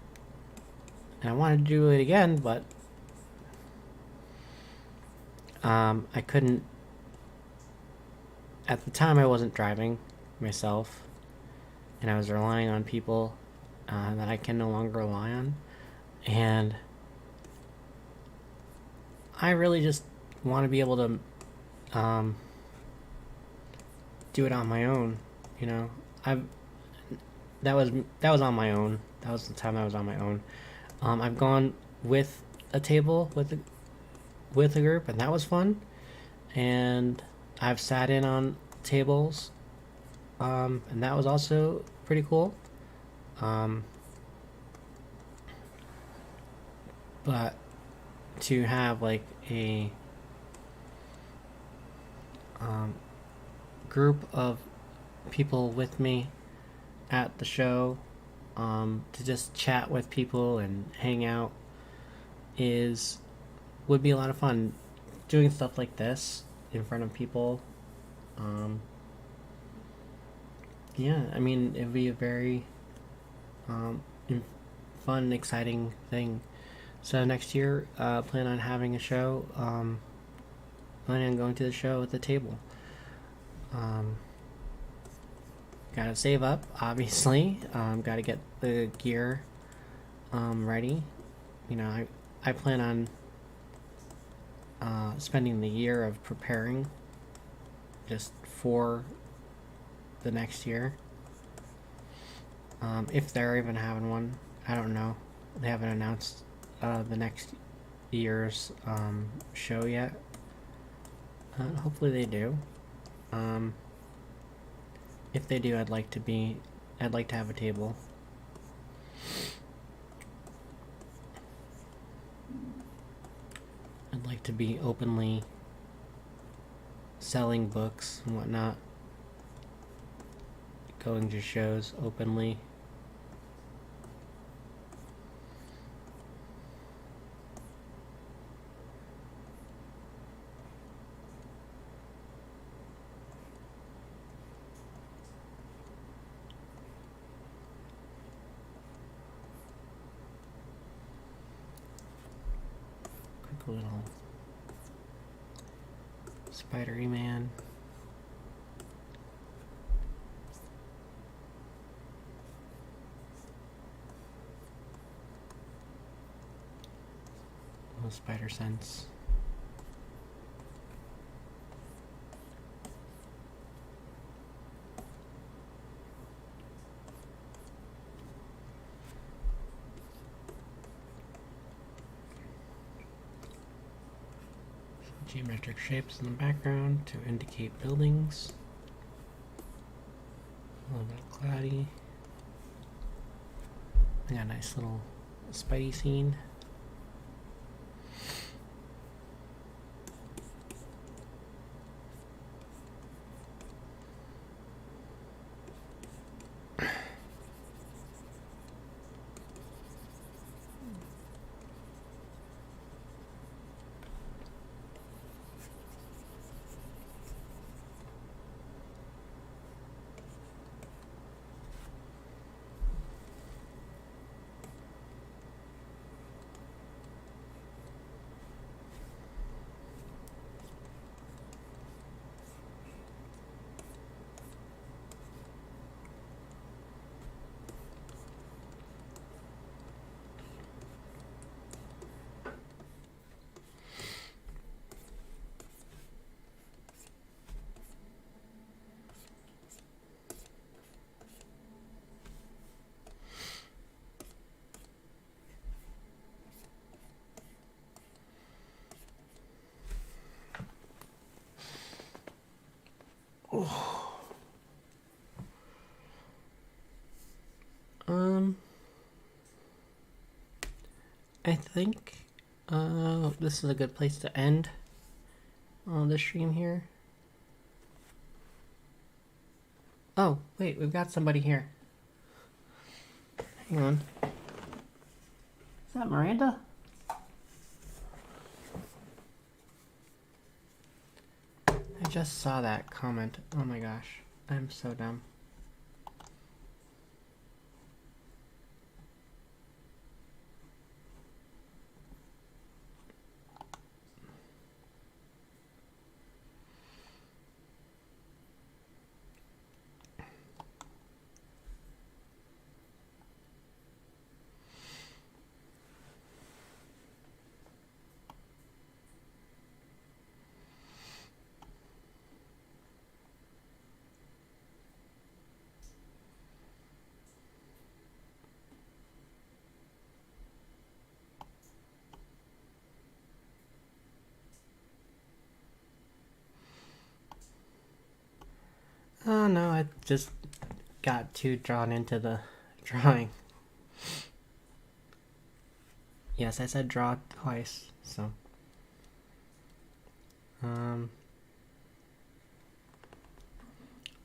Speaker 1: and I wanted to do it again, but I couldn't. At the time, I wasn't driving myself, and I was relying on people that I can no longer rely on, and I really just want to be able to do it on my own. I've that was on my own. That was the time I was on my own. I've gone with a table with a group, and that was fun. And I've sat in on tables, and that was also pretty cool. But to have like a group of people with me at the show, to just chat with people and hang out would be a lot of fun. Doing stuff like this in front of people, yeah, I mean, it'd be a very fun, exciting thing. So next year, plan on having a show. Planning on going to the show at the table. Gotta save up, obviously. Gotta get the gear ready. I plan on spending the year of preparing just for the next year. If they're even having one, I don't know. They haven't announced the next year's show yet. Hopefully they do. If they do, I'd like to have a table. I'd like to be openly selling books and whatnot, going to shows openly. Quick little Spider-Man. Little spider sense. Geometric shapes in the background to indicate buildings. A little bit cloudy. I got a nice little Spidey scene. I think this is a good place to end on the stream here. Oh, wait, we've got somebody here. Hang on. Is that Miranda? I just saw that comment. Oh my gosh. I'm so dumb. Oh no, I just got too drawn into the drawing. Yes, I said draw twice, so.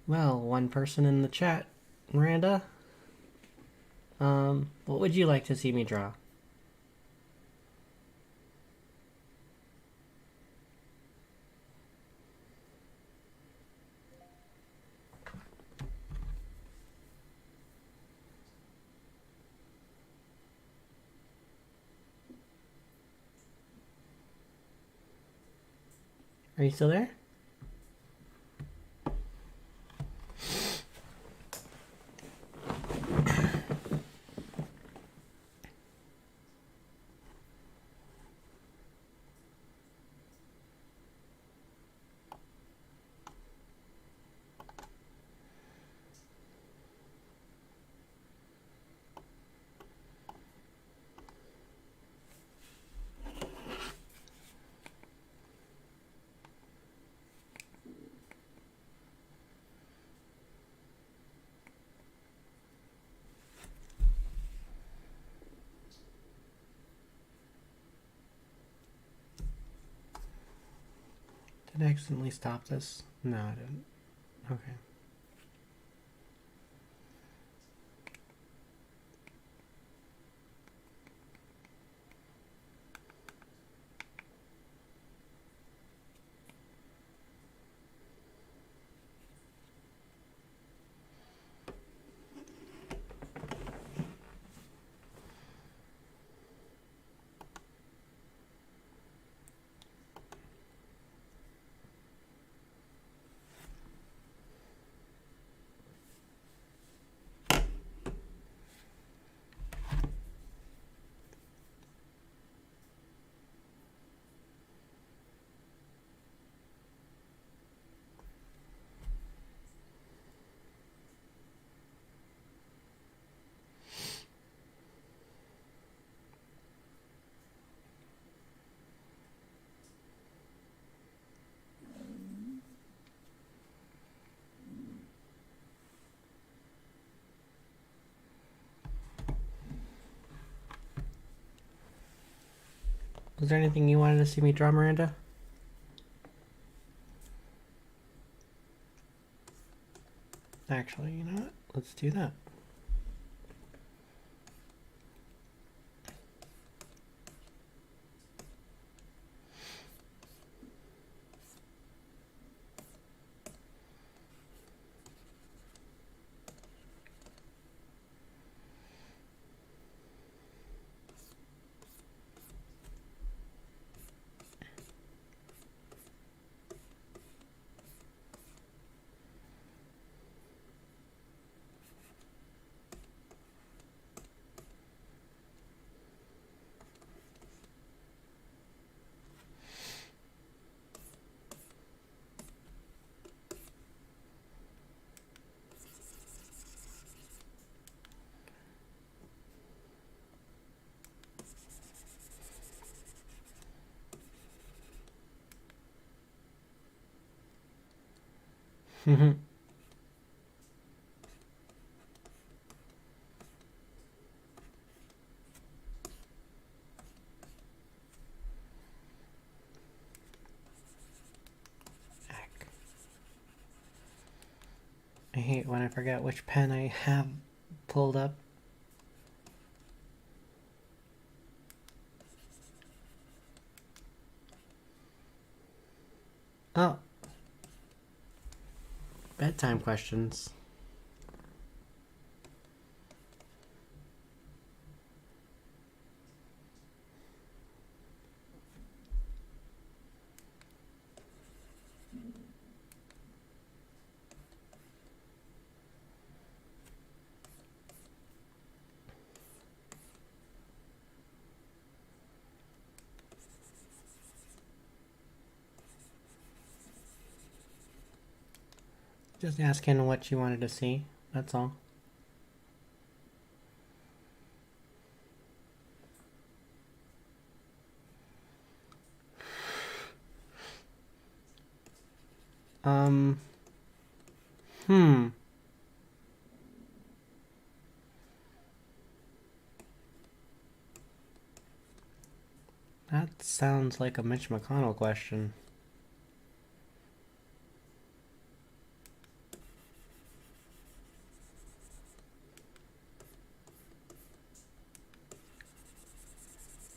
Speaker 1: Well, one person in the chat, Miranda. What would you like to see me draw? Are you still there? Did I accidentally stop this? No, I didn't. Okay. Was there anything you wanted to see me draw, Miranda? Actually, you know what? Let's do that. hate when I forget which pen I have pulled up. Oh. Bedtime questions. Just asking what you wanted to see, that's all. Um, hmm. That sounds like a Mitch McConnell question.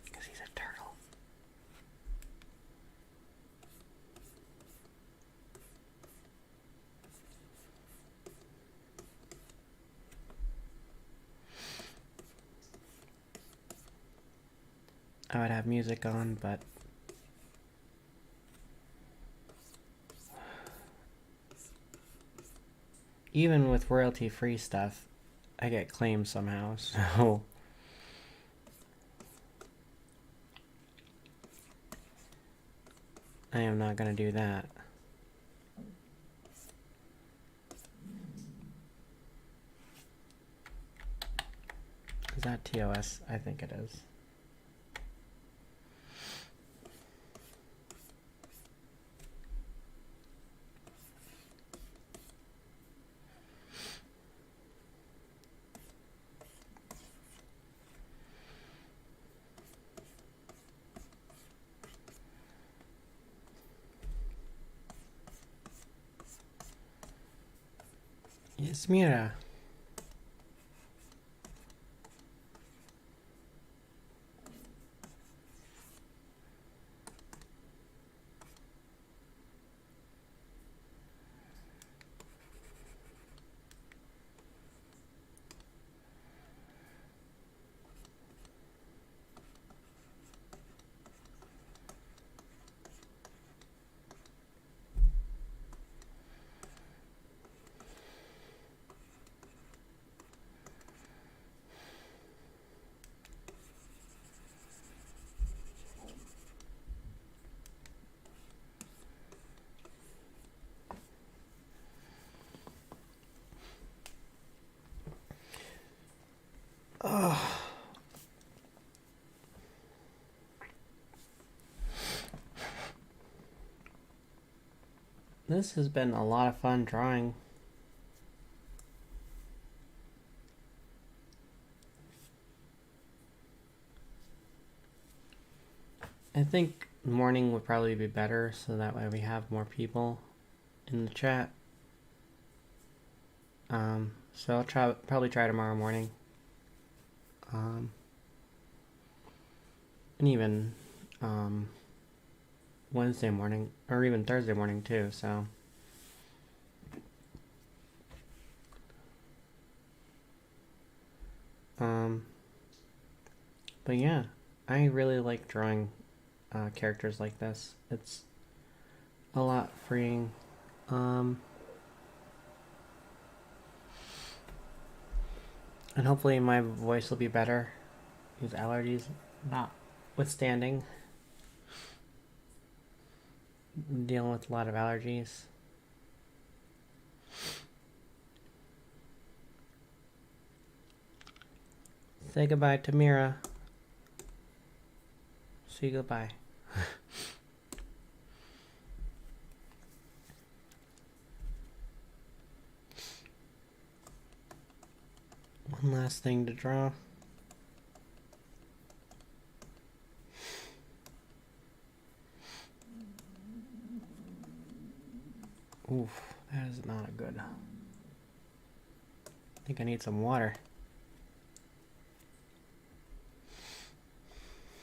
Speaker 1: Because he's a turtle. I would have music on, but even with royalty-free stuff, I get claims somehow, so I am not gonna do that. Is that TOS? I think it is. It's Mira. Oh. This has been a lot of fun drawing. I think morning would probably be better, so that way we have more people in the chat. So I'll probably try tomorrow morning. And even Wednesday morning, or even Thursday morning too, so. But yeah, I really like drawing characters like this. It's a lot freeing. And hopefully my voice will be better. These allergies notwithstanding. I'm dealing with a lot of allergies. Say goodbye to Mira. Say goodbye. One last thing to draw. Oof, that is not good. I think I need some water.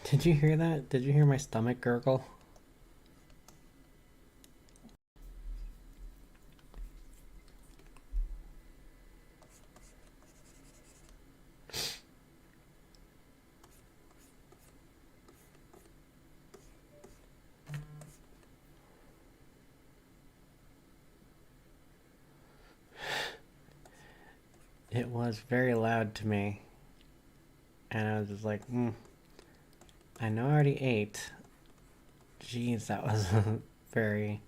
Speaker 1: Did you hear that? Did you hear my stomach gurgle? It was very loud to me. And I was just like, I know I already ate. Jeez, that was very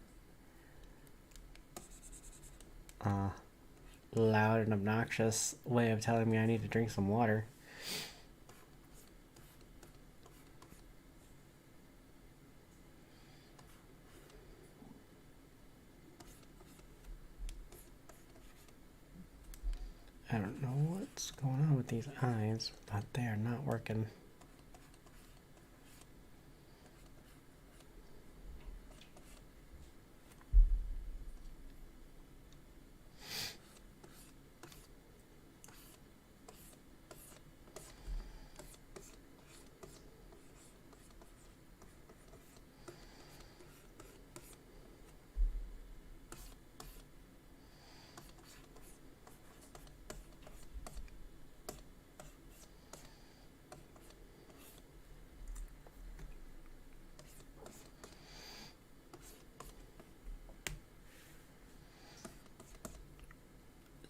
Speaker 1: loud and obnoxious way of telling me I need to drink some water. I don't know what's going on with these eyes, but they are not working.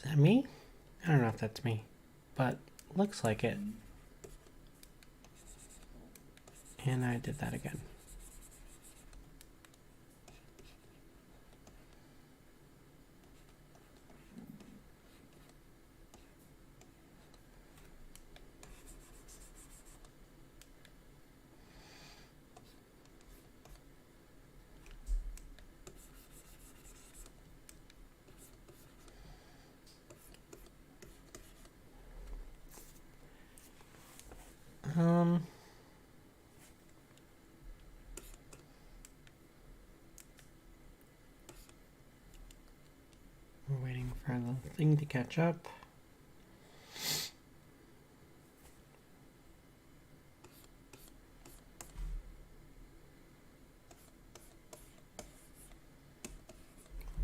Speaker 1: Is that me? I don't know if that's me, but looks like it. And I did that again. We're waiting for the thing to catch up.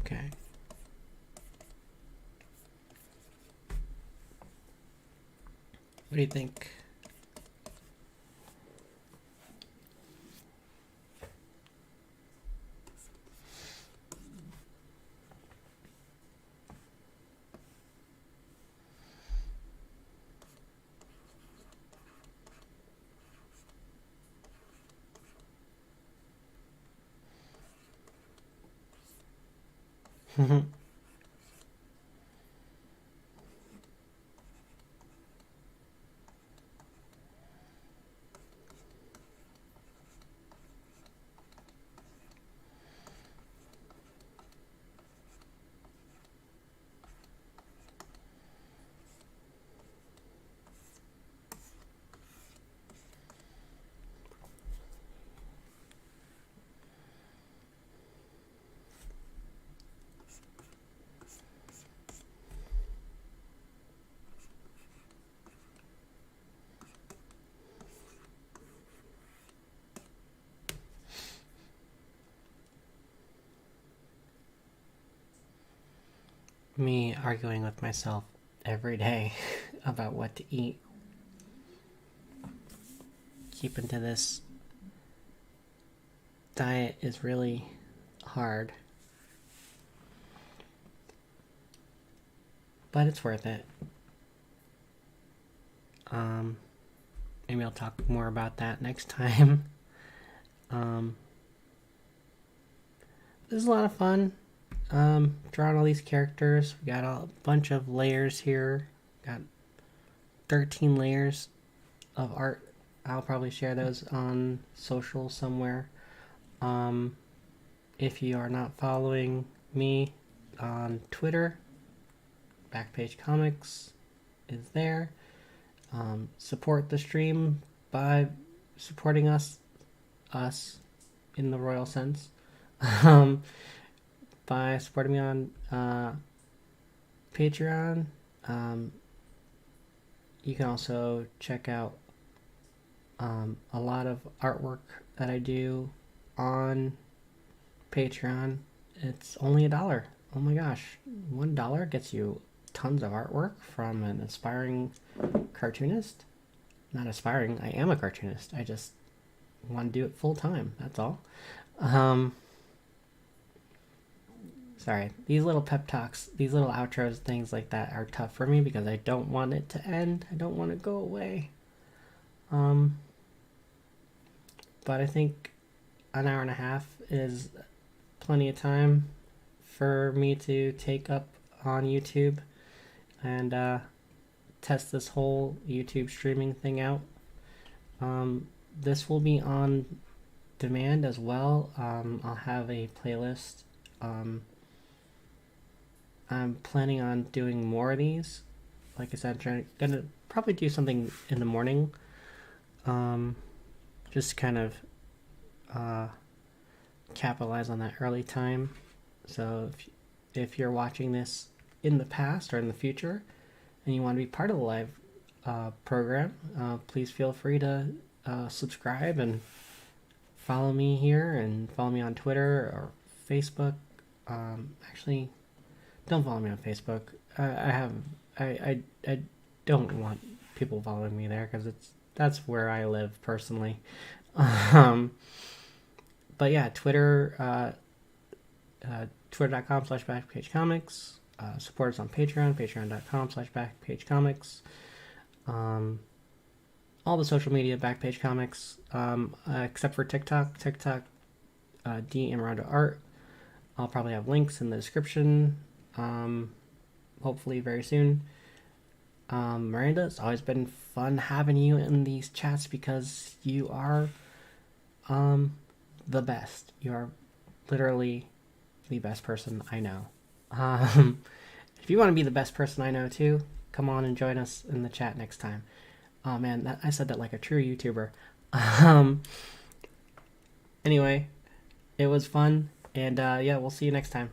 Speaker 1: Okay. What do you think? Me arguing with myself every day about what to eat. Keeping to this diet is really hard. But it's worth it. Maybe I'll talk more about that next time. This is a lot of fun. Drawing all these characters. We got a bunch of layers here. Got 13 layers of art. I'll probably share those on social somewhere. If you are not following me on Twitter, Backpage Comics is there. Support the stream by supporting us in the royal sense. By supporting me on Patreon You can also check out a lot of artwork that I do on Patreon. It's only $1. Oh my gosh, $1 gets you tons of artwork from an aspiring cartoonist. Not aspiring, I am a cartoonist. I just want to do it full time. That's all. Sorry, these little pep talks, these little outros, things like that are tough for me because I don't want it to end. I don't want to go away. But I think an hour and a half is plenty of time for me to take up on YouTube and test this whole YouTube streaming thing out. This will be on demand as well. I'll have a playlist. I'm planning on doing more of these. Like I said, gonna probably do something in the morning. Just kind of capitalize on that early time. So if you're watching this in the past or in the future and you want to be part of the live program, please feel free to subscribe and follow me here and follow me on Twitter or Facebook. Actually, don't follow me on Facebook. I don't want people following me there because that's where I live personally. But yeah, Twitter, twitter.com/backpagecomics. Support us on Patreon, patreon.com/backpagecomics. All the social media, Backpage Comics, except for TikTok, D. Emeraldo Art. I'll probably have links in the description, hopefully very soon. Miranda, it's always been fun having you in these chats because you are the best. You are literally the best person I know. If you want to be the best person I know too, come on and join us in the chat next time. Oh man, I said that like a true YouTuber. Anyway, it was fun, and yeah, we'll see you next time.